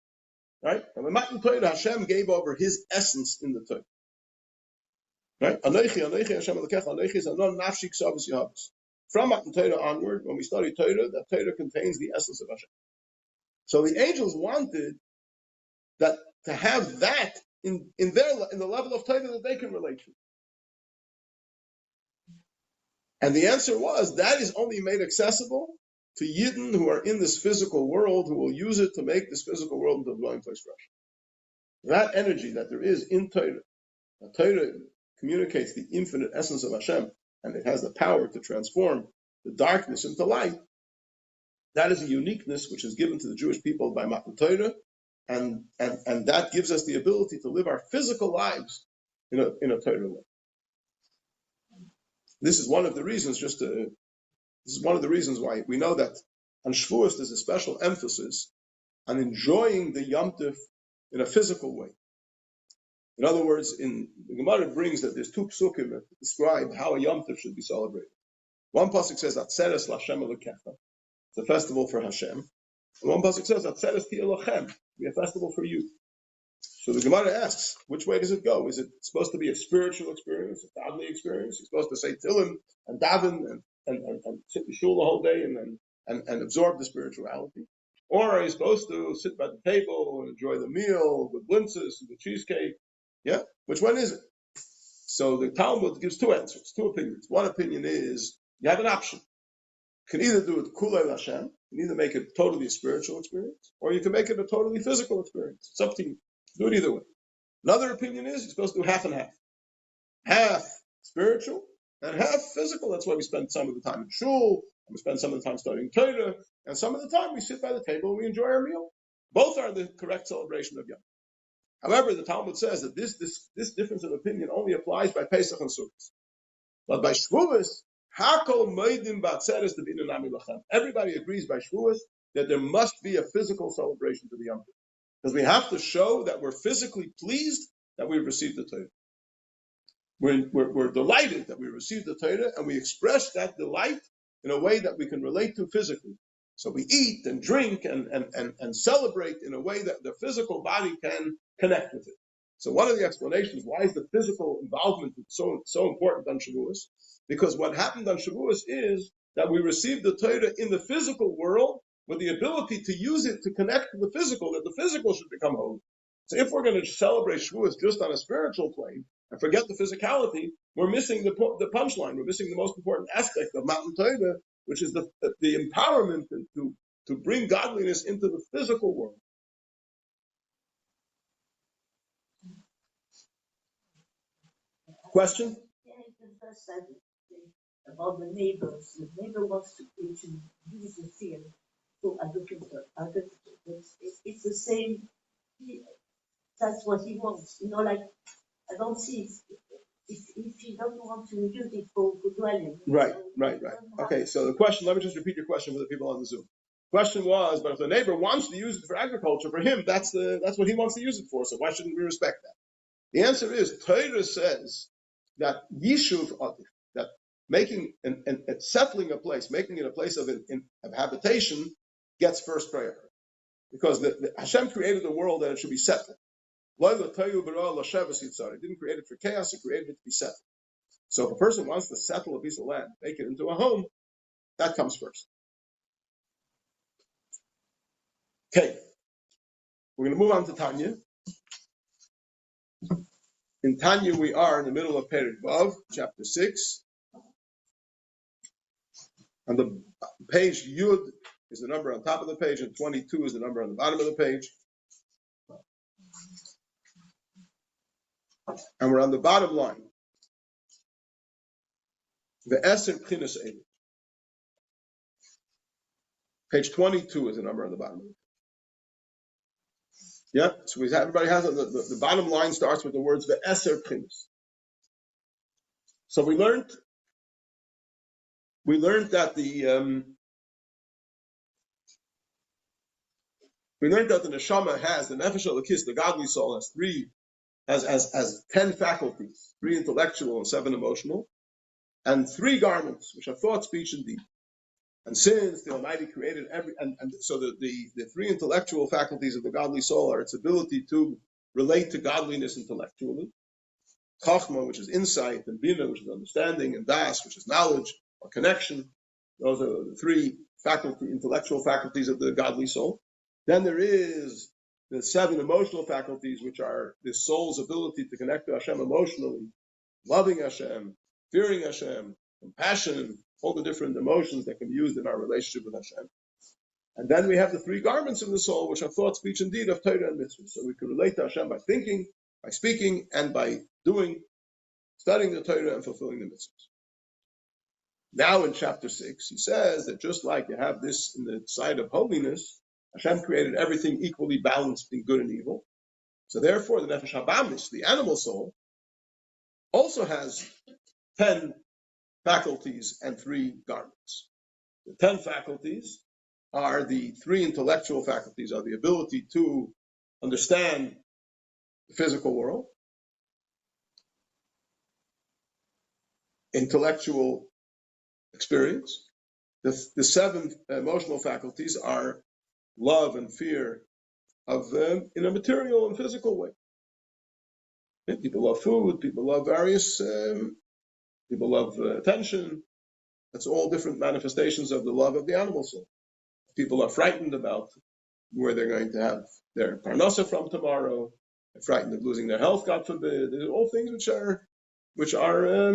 Right? And when Matan Torah, Hashem gave over His essence in the Torah. Right? Anochi, Hashem Elokecha, Anochi is Anon Nafshi Ksavos Yahavos. From Matan Torah onward, when we study Torah, that Torah contains the essence of Hashem. So the angels wanted that to have that in the level of Torah that they can relate to. And the answer was that is only made accessible to Yidden who are in this physical world, who will use it to make this physical world into a dwelling place for Hashem. That energy that there is in Torah, Torah communicates the infinite essence of Hashem, and it has the power to transform the darkness into light. That is a uniqueness which is given to the Jewish people by Matan Torah, and that gives us the ability to live our physical lives in a Torah way. This is one of the reasons. This is one of the reasons why we know that on Shavuos there's a special emphasis on enjoying the Yom Tov in a physical way. In other words, in the Gemara brings that there's two psukim that describe how a Yom Tov should be celebrated. One pasuk says Atzeres L'Hashem Elokecha, it's a festival for Hashem. And one pasuk says Atzeres Ti Elochem, be a festival for you. So the Gemara asks, which way does it go? Is it supposed to be a spiritual experience, a godly experience? You're supposed to say Tillim and daven and sit in shul the whole day and absorb the spirituality? Or are you supposed to sit by the table and enjoy the meal with blintzes and the cheesecake? Yeah? Which one is it? So the Talmud gives two answers, two opinions. One opinion is you have an option. You can either do it Kulei Hashem, you can either make it totally a spiritual experience, or you can make it a totally physical experience. It's up to you. Do it either way. Another opinion is you're supposed to do half and half. Half spiritual and half physical. That's why we spend some of the time in shul, and we spend some of the time studying Torah, and some of the time we sit by the table and we enjoy our meal. Both are the correct celebration of Yom. However, the Talmud says that this difference of opinion only applies by Pesach and Sukkot. But by Shavuos, Hakol Moedim B'Atzeres D'Binu Nami Lachem. Everybody agrees by Shavuos that there must be a physical celebration to the Yom. Because we have to show that we're physically pleased that we've received the Torah. We're delighted that we received the Torah, and we express that delight in a way that we can relate to physically. So we eat and drink and celebrate in a way that the physical body can connect with it. So one of the explanations why is the physical involvement so important on Shavuos? Because what happened on Shavuos is that we received the Torah in the physical world with the ability to use it to connect to the physical, that the physical should become holy. So if we're going to celebrate Shavuos just on a spiritual plane and forget the physicality, we're missing the punchline. We're missing the most important aspect of Matan Torah, which is the empowerment to bring godliness into the physical world. Question? Yeah, the first side about the neighbors. The neighbor wants to use the field for agriculture. It's the same. That's what he wants. Like, I don't see if he doesn't want to use it for dwelling. Right. Okay, so the question, let me just repeat your question for the people on the Zoom. Question was, but if the neighbor wants to use it for agriculture, for him, that's what he wants to use it for, so why shouldn't we respect that? The answer is, Torah says that Yishuv Adif, that making and settling a place, making it a place of habitation, gets first priority. Because the Hashem created the world that it should be settled. He didn't create it for chaos, he created it to be settled. So if a person wants to settle a piece of land, make it into a home, that comes first. Okay, we're going to move on to Tanya. In Tanya, we are in the middle of Perek Vav, chapter 6. On the page Yud is the number on top of the page, and 22 is the number on the bottom of the page. And we're on the bottom line. The Eser Pchinas Eilut. Page 22 is the number on the bottom of it. Yeah, so everybody has the bottom line starts with the words the Eser Pchinas. So we learned that the neshama has, the nefesh elokis, the godly soul has 10 faculties, 3 intellectual and 7 emotional, and 3 garments, which are thought, speech, and deed. And since the Almighty created so the 3 intellectual faculties of the godly soul are its ability to relate to godliness intellectually, Chachma, which is insight, and Bina, which is understanding, and Das, which is knowledge or connection, Those are the three intellectual faculties of the godly soul. Then there is the 7 emotional faculties, which are the soul's ability to connect to Hashem emotionally, loving Hashem, fearing Hashem, compassion, all the different emotions that can be used in our relationship with Hashem. And then we have the 3 garments of the soul, which are thought, speech, and deed of Torah and mitzvah. So we can relate to Hashem by thinking, by speaking, and by doing, studying the Torah and fulfilling the mitzvahs. Now in chapter 6, he says that just like you have this in the side of holiness, Hashem created everything equally balanced in good and evil. So therefore, the nefesh habamis, the animal soul, also has 10 faculties and 3 garments. The 10 faculties are the 3 intellectual faculties, are the ability to understand the physical world, intellectual experience. The 7 emotional faculties are love and fear of them in a material and physical way. People love food, people love various, people love attention. That's all different manifestations of the love of the animal soul. People are frightened about where they're going to have their parnasa from tomorrow. They're frightened of losing their health, God forbid. These are all things which are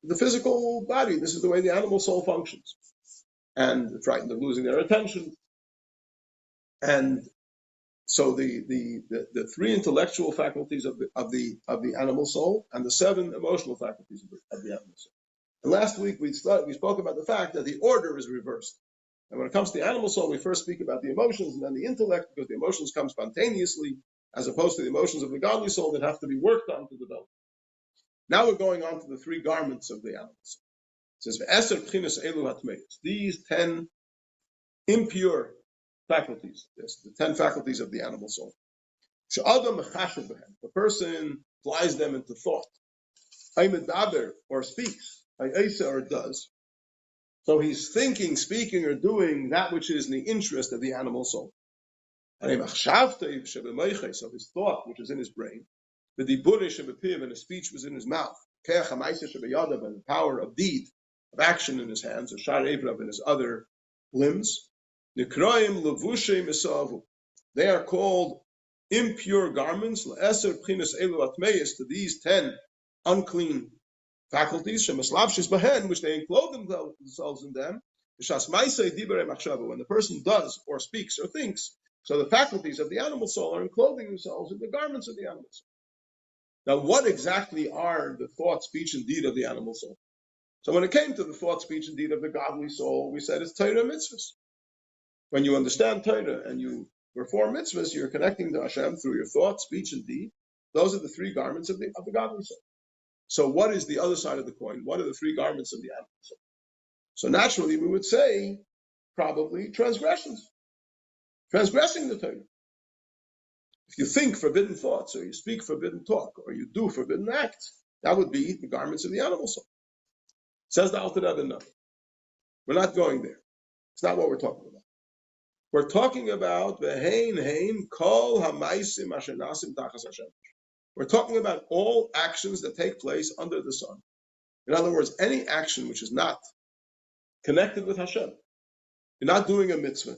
the physical body. This is the way the animal soul functions. And they're frightened of losing their attention. And so the 3 intellectual faculties of the animal soul and the 7 emotional faculties of the animal soul. And last week we spoke about the fact that the order is reversed. And when it comes to the animal soul, we first speak about the emotions and then the intellect, because the emotions come spontaneously, as opposed to the emotions of the godly soul that have to be worked on to develop. Now we're going on to the 3 garments of the animal soul. It says, "V'eser p'chinas elu hatmeis." These 10 impure faculties, yes, the 10 faculties of the animal soul. She'adam mechashev b'hem. The person applies them into thought. Aymedaber, or speaks. Ayesa, or does. So he's thinking, speaking, or doing that which is in the interest of the animal soul. So his thought, which is in his brain, the diburish of and his speech was in his mouth, and the power of deed, of action in his hands, or shar evrav in his other limbs. They are called impure garments, to these 10 unclean faculties, which they enclose themselves in them. When the person does, or speaks, or thinks, so the faculties of the animal soul are enclosing themselves in the garments of the animal soul. Now, what exactly are the thought, speech, and deed of the animal soul? So when it came to the thought, speech, and deed of the godly soul, we said it's Torah mitzvahs. When you understand Torah and you perform mitzvahs, you're connecting to Hashem through your thought, speech, and deed. Those are the 3 garments of the godly soul. So what is the other side of the coin? What are the 3 garments of the animal soul? So naturally, we would say probably transgressions. Transgressing the Torah. If you think forbidden thoughts, or you speak forbidden talk, or you do forbidden acts, that would be the garments of the animal soul. Says the Alter Rebbe, no. We're not going there. It's not what we're talking about. We're talking about v'hein kol hamaisim asher nasim tachas Hashem. We're talking about all actions that take place under the sun. In other words, any action which is not connected with Hashem. You're not doing a mitzvah.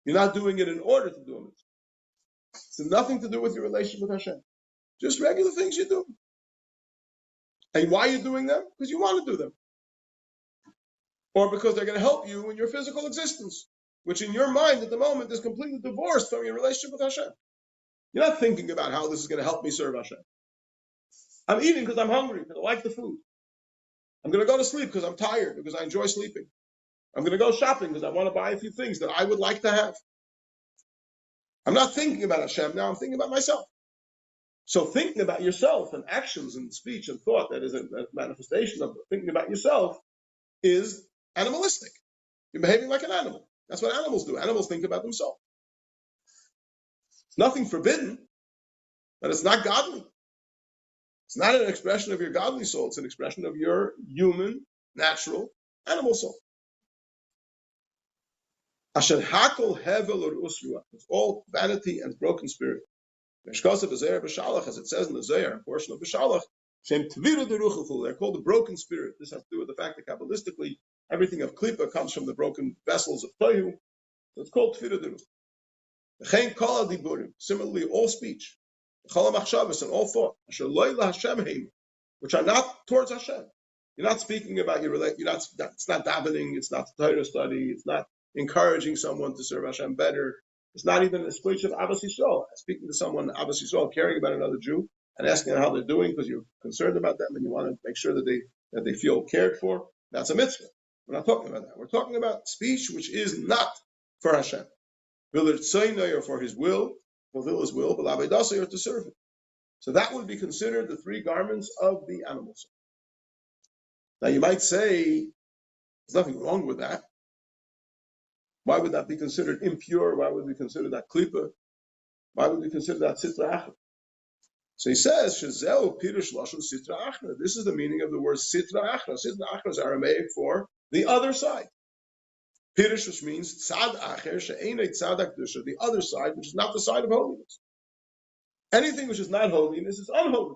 You're not doing it in order to do a mitzvah. It's nothing to do with your relationship with Hashem. Just regular things you do. And why are you doing them? Because you want to do them. Or because they're going to help you in your physical existence, which in your mind at the moment is completely divorced from your relationship with Hashem. You're not thinking about how this is going to help me serve Hashem. I'm eating because I'm hungry, because I like the food. I'm going to go to sleep because I'm tired, because I enjoy sleeping. I'm going to go shopping because I want to buy a few things that I would like to have. I'm not thinking about Hashem now, I'm thinking about myself. So thinking about yourself and actions and speech and thought, that is a manifestation of thinking about yourself, is animalistic. You're behaving like an animal. That's what animals do. Animals think about themselves. It's nothing forbidden, but it's not godly. It's not an expression of your godly soul. It's an expression of your human, natural, animal soul. Asher hakol hevel or usruah. It's all vanity and broken spirit. As it says in the Zohar, a portion of B'Shalach, they're called the broken spirit. This has to do with the fact that Kabbalistically, Everything of klipa comes from the broken vessels of tohu. So it's called tefillah diburim. Similarly, all speech, chol machshavos, and all thought, asher lo Hashem heim, which are not towards Hashem. You're not speaking about your relation. It's not davening. It's not Torah study. It's not encouraging someone to serve Hashem better. It's not even a speech of Abbas Yisrael. Speaking to someone, Abbas Yisrael, caring about another Jew and asking how they're doing because you're concerned about them and you want to make sure that they feel cared for. That's a mitzvah. We're not talking about that. We're talking about speech which is not for Hashem. Or for His will, fulfill His will, but or to serve Him. So that would be considered the three garments of the animals. Now you might say, there's nothing wrong with that. Why would that be considered impure? Why would we consider that klipa? Why would we consider that sitra achra? So he says, Shezeu pirush lashon sitra achra. This is the meaning of the word sitra achra. Sitra achra is Aramaic for the other side. Pirush, which means tzad acher she'enei tzad hakdusha, the other side, which is not the side of holiness. Anything which is not holiness is unholy.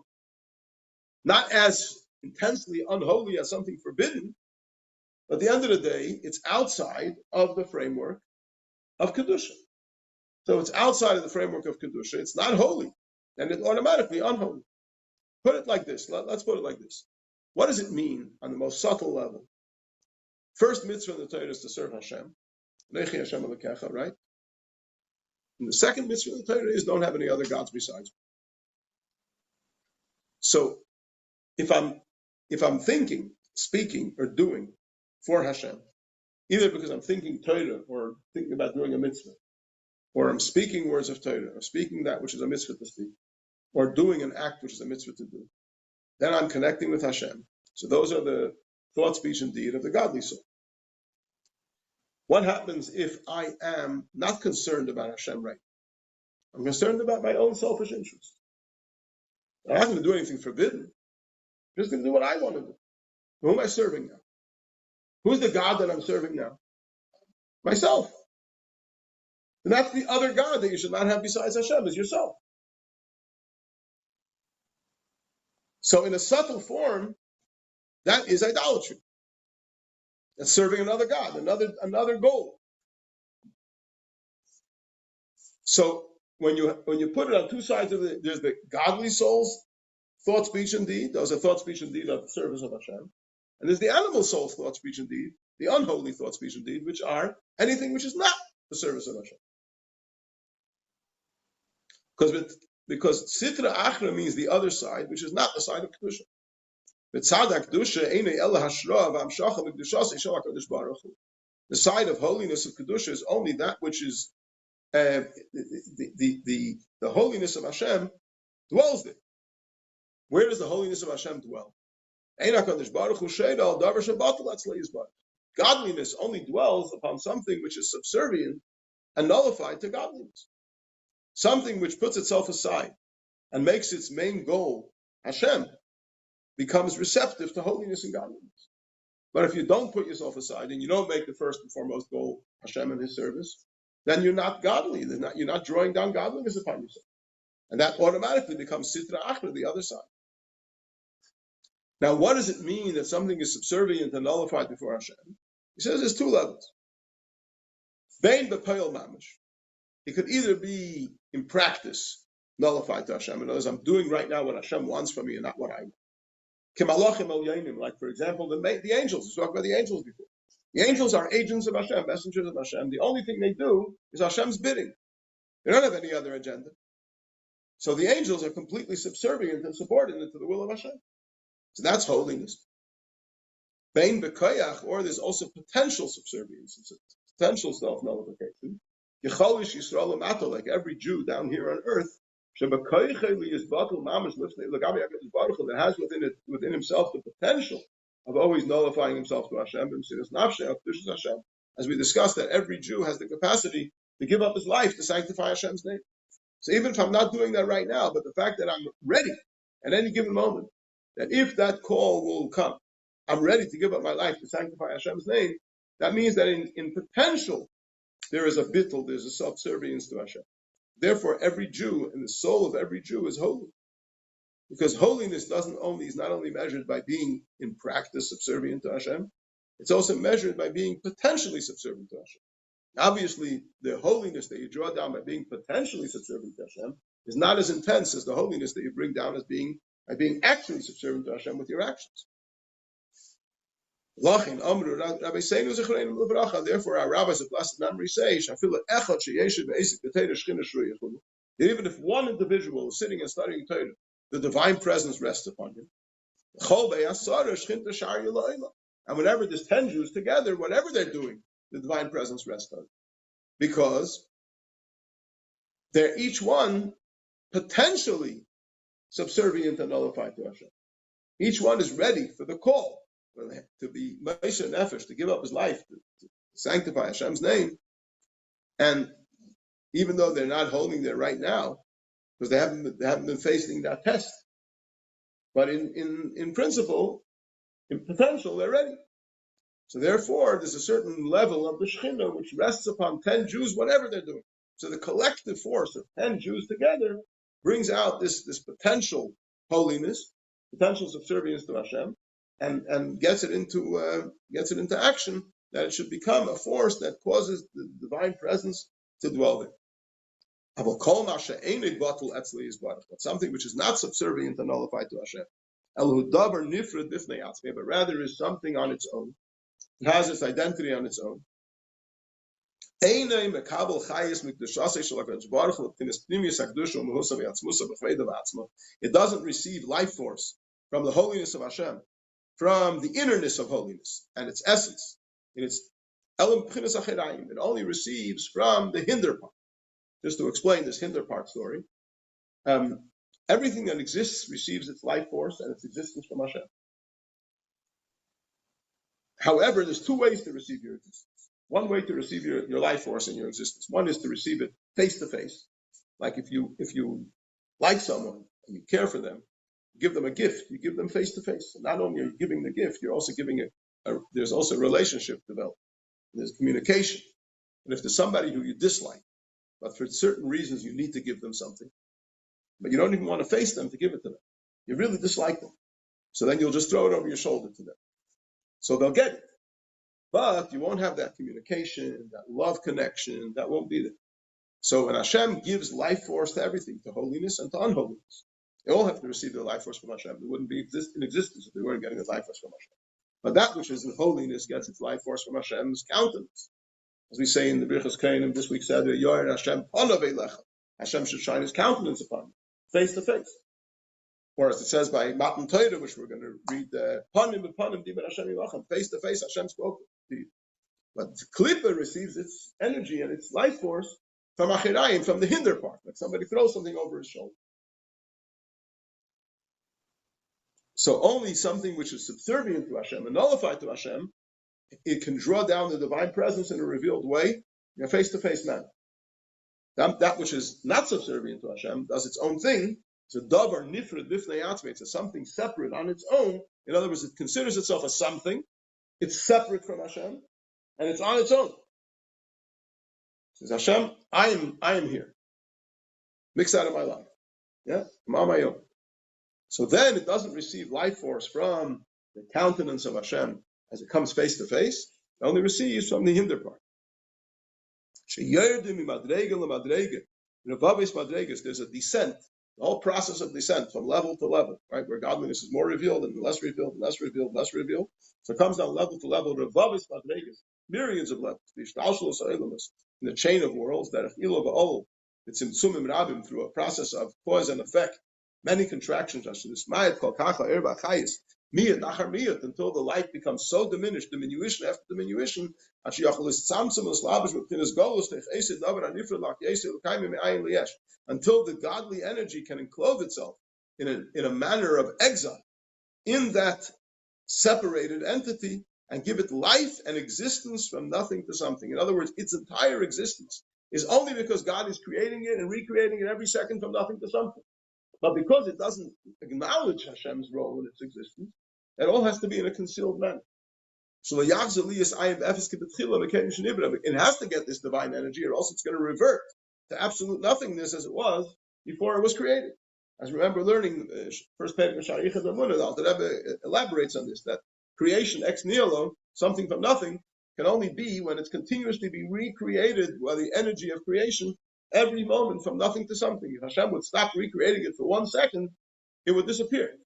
Not as intensely unholy as something forbidden, but at the end of the day, it's outside of the framework of Kedusha. So it's outside of the framework of Kedusha. It's not holy, and it's automatically unholy. Put it like this. Let's put it like this. What does it mean on the most subtle level? First mitzvah in the Torah is to serve Hashem. Nechi Hashem Elokecha, right? And the second mitzvah in the Torah is don't have any other gods besides me. So if I'm thinking, speaking, or doing for Hashem, either because I'm thinking Torah or thinking about doing a mitzvah, or I'm speaking words of Torah, or speaking that which is a mitzvah to speak, or doing an act which is a mitzvah to do, then I'm connecting with Hashem. So those are the thought, speech, and deed of the godly soul. What happens if I am not concerned about Hashem right now? I'm concerned about my own selfish interest. I'm not going to do anything forbidden. I'm just going to do what I want to do. Who am I serving now? Who's the God that I'm serving now? Myself. And that's the other God that you should not have besides Hashem, is yourself. So in a subtle form, that is idolatry. That's serving another God, another goal. So when you put it on two sides of it, there's the godly soul's thought, speech, and deed. Those are thought, speech, and deed of the service of Hashem. And there's the animal soul's thought, speech, and deed, the unholy thought, speech, and deed, which are anything which is not the service of Hashem. Because sitra achra means the other side, which is not the side of kedusha. The side of holiness of kedusha is only that which is the holiness of Hashem dwells there. Where does the holiness of Hashem dwell? Godliness only dwells upon something which is subservient and nullified to godliness. Something which puts itself aside and makes its main goal Hashem becomes receptive to holiness and godliness. But if you don't put yourself aside and you don't make the first and foremost goal Hashem and His service, then you're not godly. You're not drawing down godliness upon yourself. And that automatically becomes sitra achra, the other side. Now, what does it mean that something is subservient and nullified before Hashem? He says there's two levels. Bein b'poel mamash. It could either be in practice nullified to Hashem. In other words, I'm doing right now what Hashem wants from me and not what I want. Like, for example, the angels. We talked about the angels before. The angels are agents of Hashem, messengers of Hashem. The only thing they do is Hashem's bidding. They don't have any other agenda. So the angels are completely subservient and subordinate to the will of Hashem. So that's holiness. Bein b'koyach, or there's also potential subservience, potential self-nullification. Like every Jew down here on earth, that has within himself the potential of always nullifying himself to Hashem. As we discussed, that every Jew has the capacity to give up his life to sanctify Hashem's name. So even if I'm not doing that right now, but the fact that I'm ready at any given moment, that if that call will come, I'm ready to give up my life to sanctify Hashem's name, that means that in potential, there is a bittul, there's a subservience to Hashem. Therefore, every Jew and the soul of every Jew is holy. Because holiness is not only measured by being in practice subservient to Hashem, It's also measured by being potentially subservient to Hashem. Obviously, the holiness that you draw down by being potentially subservient to Hashem is not as intense as the holiness that you bring down as by being actually subservient to Hashem with your actions. Therefore, our rabbis of blessed memory say, that even if one individual is sitting and studying Torah, the divine presence rests upon him. And whenever there's 10 Jews together, whatever they're doing, the divine presence rests on them. Because they're each one potentially subservient and nullified to Hashem. Each one is ready for the call to be Moshe Nefesh, to give up his life, to sanctify Hashem's name. And even though they're not holding there right now, because they haven't been facing that test, but in principle, in potential, they're ready. So therefore, there's a certain level of the Shekhinah which rests upon 10 Jews, whatever they're doing. So the collective force of 10 Jews together brings out this potential holiness, potential subservience to Hashem, and gets it into action, that it should become a force that causes the divine presence to dwell there. But something which is not subservient and nullified to Hashem, but rather is something on its own. It has its identity on its own. It doesn't receive life force from the holiness of Hashem, from the innerness of holiness and its essence. It only receives from the hinder part. Just to explain this hinder part story, everything that exists receives its life force and its existence from Hashem. However, there's two ways to receive your existence. One way to receive your life force and your existence. One is to receive it face to face. Like if you like someone and you care for them, you give them a gift, you give them face to face. And not only are you giving the gift, you're also giving there's also a relationship developed. There's communication. And if there's somebody who you dislike, but for certain reasons you need to give them something, but you don't even want to face them to give it to them. You really dislike them. So then you'll just throw it over your shoulder to them. So they'll get it. But you won't have that communication, that love connection, that won't be there. So when Hashem gives life force to everything, to holiness and to unholiness, they all have to receive their life force from Hashem. They wouldn't be in existence if they weren't getting the life force from Hashem. But that which is in holiness gets its life force from Hashem's countenance. As we say in the Birchas Kainim this week, said, Yoyer Hashem panav elecha. Hashem should shine his countenance upon you, face to face. Or as it says by Matan Torah, which we're going to read, panim b'panim diber Hashem yilachem, face to face, Hashem spoke to you. But the Klippa receives its energy and its life force from Achirayim, from the hinder part, like somebody throws something over his shoulder. So only something which is subservient to Hashem and nullified to Hashem, it can draw down the divine presence in a revealed way in a face-to-face manner. That which is not subservient to Hashem does its own thing. It's a davar nifred bifnei atzmei. It's something separate on its own. In other words, it considers itself as something. It's separate from Hashem, and it's on its own. It says, Hashem, I am here. Mixed out of my life. Yeah, I'm on my own. So then it doesn't receive life force from the countenance of Hashem as it comes face to face. It only receives from the hinder part. There's a descent, the whole process of descent from level to level, right? Where godliness is more revealed and less revealed, less revealed, less revealed. So it comes down level to level. Myriads of levels. In the chain of worlds that it's in Tzumim Rabim through a process of cause and effect. Many contractions until the light becomes so diminished, diminution after diminution, until the godly energy can enclose itself in a manner of exile in that separated entity and give it life and existence from nothing to something. In other words, its entire existence is only because God is creating it and recreating it every second from nothing to something. But because it doesn't acknowledge Hashem's role in its existence, it all has to be in a concealed manner. So it has to get this divine energy, or else it's going to revert to absolute nothingness as it was before it was created. As we remember learning first Perek of Shavuos, the Rebbe elaborates on this, that creation ex nihilo, something from nothing, can only be when it's continuously be recreated by the energy of creation every moment from nothing to something. If Hashem would stop recreating it for 1 second, it would disappear,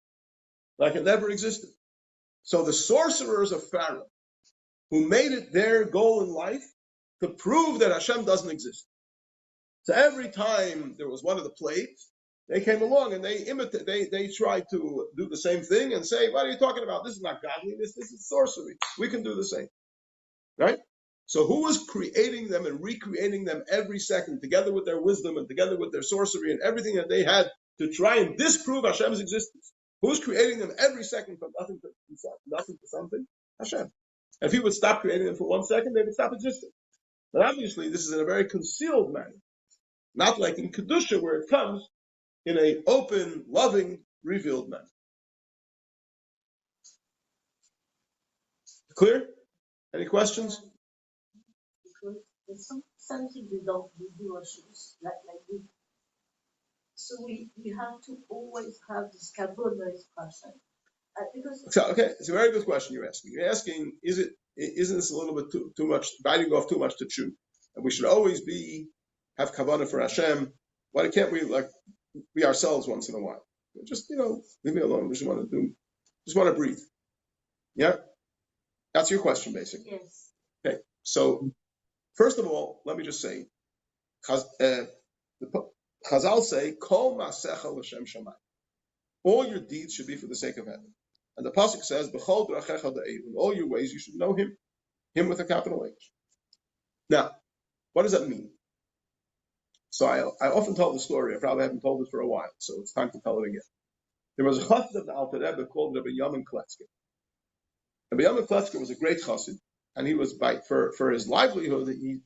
like it never existed. So the sorcerers of Pharaoh, who made it their goal in life to prove that Hashem doesn't exist. So every time there was one of the plagues, they came along and they tried to do the same thing and say, what are you talking about? This is not godliness, this is sorcery. We can do the same. Right? So who was creating them and recreating them every second, together with their wisdom and together with their sorcery and everything that they had to try and disprove Hashem's existence? Who's creating them every second from nothing to something? Hashem. And if he would stop creating them for 1 second, they would stop existing. But obviously, this is in a very concealed manner. Not like in Kedusha, where it comes in an open, loving, revealed manner. Clear? Any questions? Because there's something we do ourselves, like this. So we have to always have this kabbalah expression. Okay, it's a very good question you're asking. You're asking, isn't this a little bit too much, biting off too much to chew? And we should always have kavanah for Hashem. Why can't we be ourselves once in a while? Just, leave me alone. Just want to breathe. Yeah? That's your question, basically. Yes. Okay, so first of all, let me just say, the Chazal say, Kol Ma'asecha L'Shem Shamayim. All your deeds should be for the sake of heaven. And the pasuk says, B'chol D'rachecha Da'ehu. In all your ways, you should know him with a capital H. Now, what does that mean? So I often tell the story. I probably haven't told it for a while, so it's time to tell it again. There was a chassid of the Alter Rebbe called Rabbi Yamin Kletzker. Rabbi Yamin Kletzker was a great chassid, and he was for his livelihood, he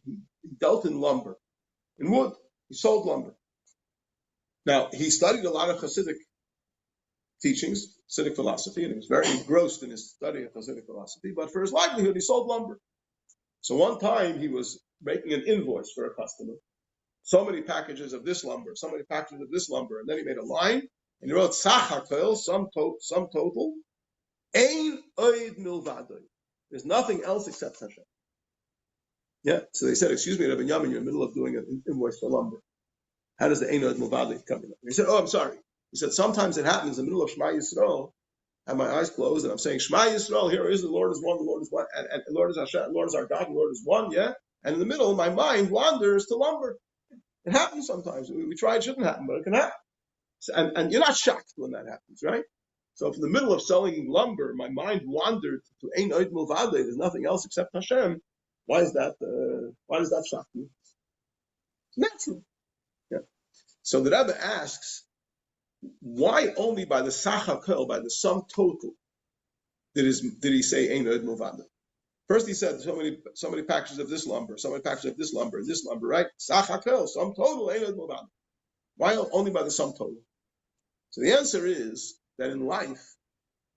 dealt in lumber, in wood. He sold lumber. Now, he studied a lot of Hasidic teachings, Hasidic philosophy, and he was very engrossed in his study of Hasidic philosophy, but for his livelihood, he sold lumber. So one time, he was making an invoice for a customer, so many packages of this lumber, so many packages of this lumber, and then he made a line, and he wrote, Sachar Koil, sum total, Ein Oid Milvadoi. There's nothing else except Hashem. Yeah, so they said, excuse me, Rabbi Yamin, you're in the middle of doing an invoice for lumber. How does the Ein Oid Milvadoi come in? He said, I'm sorry. He said, sometimes it happens in the middle of Shema Yisrael, I have my eyes closed, and I'm saying, Shema Yisrael, here is the Lord is one, the Lord is one, and the Lord is Hashem, the Lord is our God, the Lord is one, yeah? And in the middle, my mind wanders to lumber. It happens sometimes. We try, it shouldn't happen, but it can happen. And you're not shocked when that happens, right? So if in the middle of selling lumber, my mind wandered to Ein Oid Milvadoi, there's nothing else except Hashem, why does that shock me? It's natural. Yeah. So the Rebbe asks, why only by the Sachar Koil, by the sum total, did he say Ein Oid Milvadoi? First he said so many packages of this lumber, so many packages of this lumber, right? Sachar Koil, sum total, Ein Oid Milvadoi. Why only by the sum total? So the answer is that in life,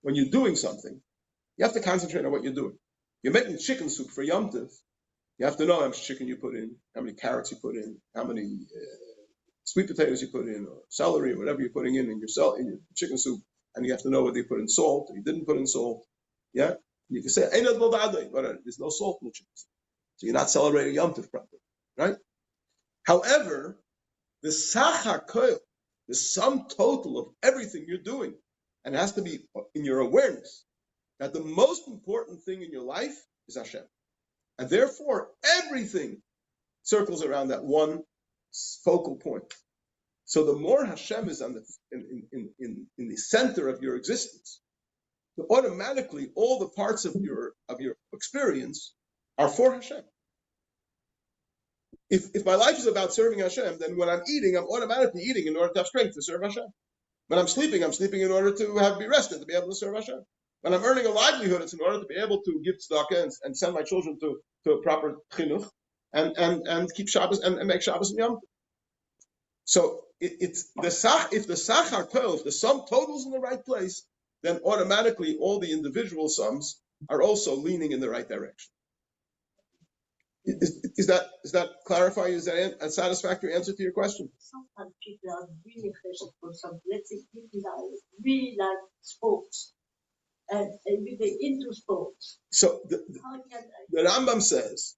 when you're doing something, you have to concentrate on what you're doing. You're making chicken soup for Yom Tov. You have to know how much chicken you put in, how many carrots you put in, how many sweet potatoes you put in, or celery, or whatever you're putting in your chicken soup. And you have to know whether you put in salt or you didn't put in salt. Yeah? And you can say, but there's no salt in the chicken soup. So you're not celebrating Yom Tov properly. Right? However, the Sachar Koil, the sum total of everything you're doing, and it has to be in your awareness that the most important thing in your life is Hashem. And therefore, everything circles around that one focal point. So the more Hashem is in the center of your existence, automatically all the parts of your experience are for Hashem. If my life is about serving Hashem, then when I'm eating, I'm automatically eating in order to have strength to serve Hashem. When I'm sleeping in order to be rested, to be able to serve Hashem. When I'm earning a livelihood, it's in order to be able to give tzedakah and send my children to a proper chinuch and keep Shabbos and make Shabbos and Yom Tov. So if the Sachar Koil, if the sum total's in the right place, then automatically all the individual sums are also leaning in the right direction. Is that clarifying? Is that a satisfactory answer to your question? Sometimes people are really passionate for something. Let's say people are really like sports. and with the into sports. So the Rambam says,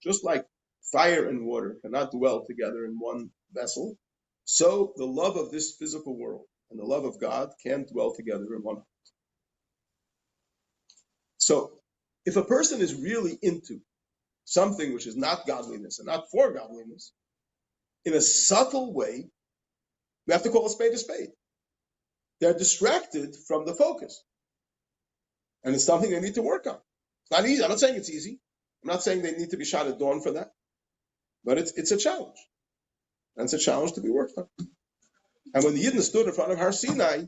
just like fire and water cannot dwell together in one vessel, so the love of this physical world and the love of God can't dwell together in one heart. So if a person is really into something which is not godliness and not for godliness, in a subtle way, we have to call a spade a spade. They're distracted from the focus. And it's something they need to work on. It's not easy. I'm not saying it's easy. I'm not saying they need to be shot at dawn for that. But it's a challenge. And it's a challenge to be worked on. And when the Yidden stood in front of Har Sinai,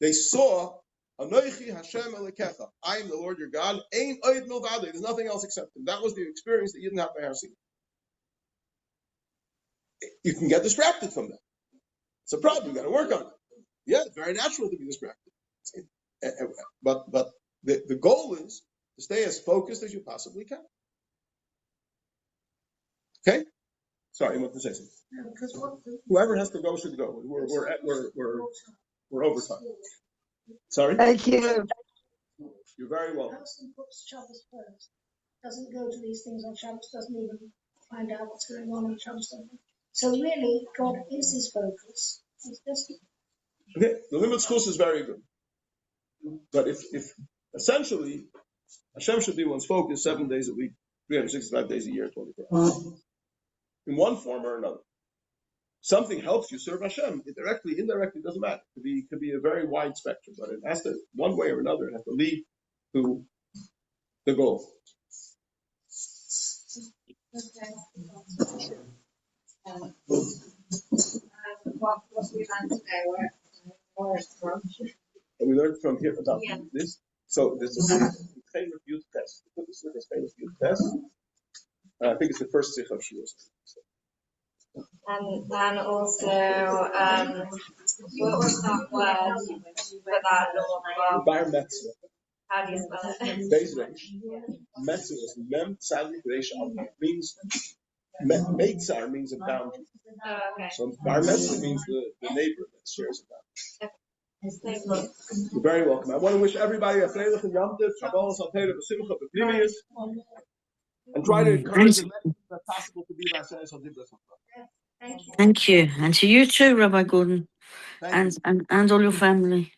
they saw, Anoichi Hashem Elekecha. I am the Lord your God. Ein oid milvado. There's nothing else except him. That was the experience that Yidden had by Har Sinai. You can get distracted from that. It's a problem. You've got to work on it. Yeah, it's very natural to be distracted. But the goal is to stay as focused as you possibly can. Okay? Sorry, you want to say something? Whoever has to go should go. We're over time. Sorry? Thank you. You're very welcome. Person puts Shabbos first, doesn't go to these things on Shabbos, doesn't even find out what's going on Shabbos. So really, God is his focus. It's just... Okay, the limit schools is very good. But if essentially Hashem should be one's focus 7 days a week, 365 days a year, 24 hours. In one form or another. Something helps you serve Hashem. Directly, indirectly, doesn't matter. It could be a very wide spectrum, but it has to, one way or another, it has to lead to the goal. Okay. What we learned today, where it's from. We learned from here about this. So there's a famous youth test. Put this in this famous youth test. I think it's the first sikh of Shiur. And also, what was that word for that law? Bar Metzler. How do you spell it? Beis Reish. Metzler is Mem Tzadik Reish Al. Means Meitzar means a boundary. Oh, okay. So Bar Metzler means the neighbor that shares a boundary. You're very welcome. I want to wish everybody a freilich and Yom Tov, Shavuos, Alteira, B'Simcha, B'Pnimius, and try to encourage as much as possible to be Vaselis Hadibras. Thank you. And to you too, Rabbi Gordon, and all your family.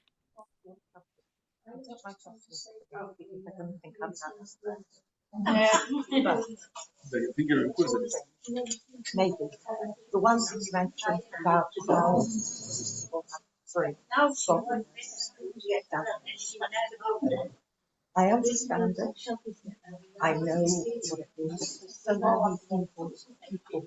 Maybe. The ones that you mentioned about I understand it. I know what it is. So many people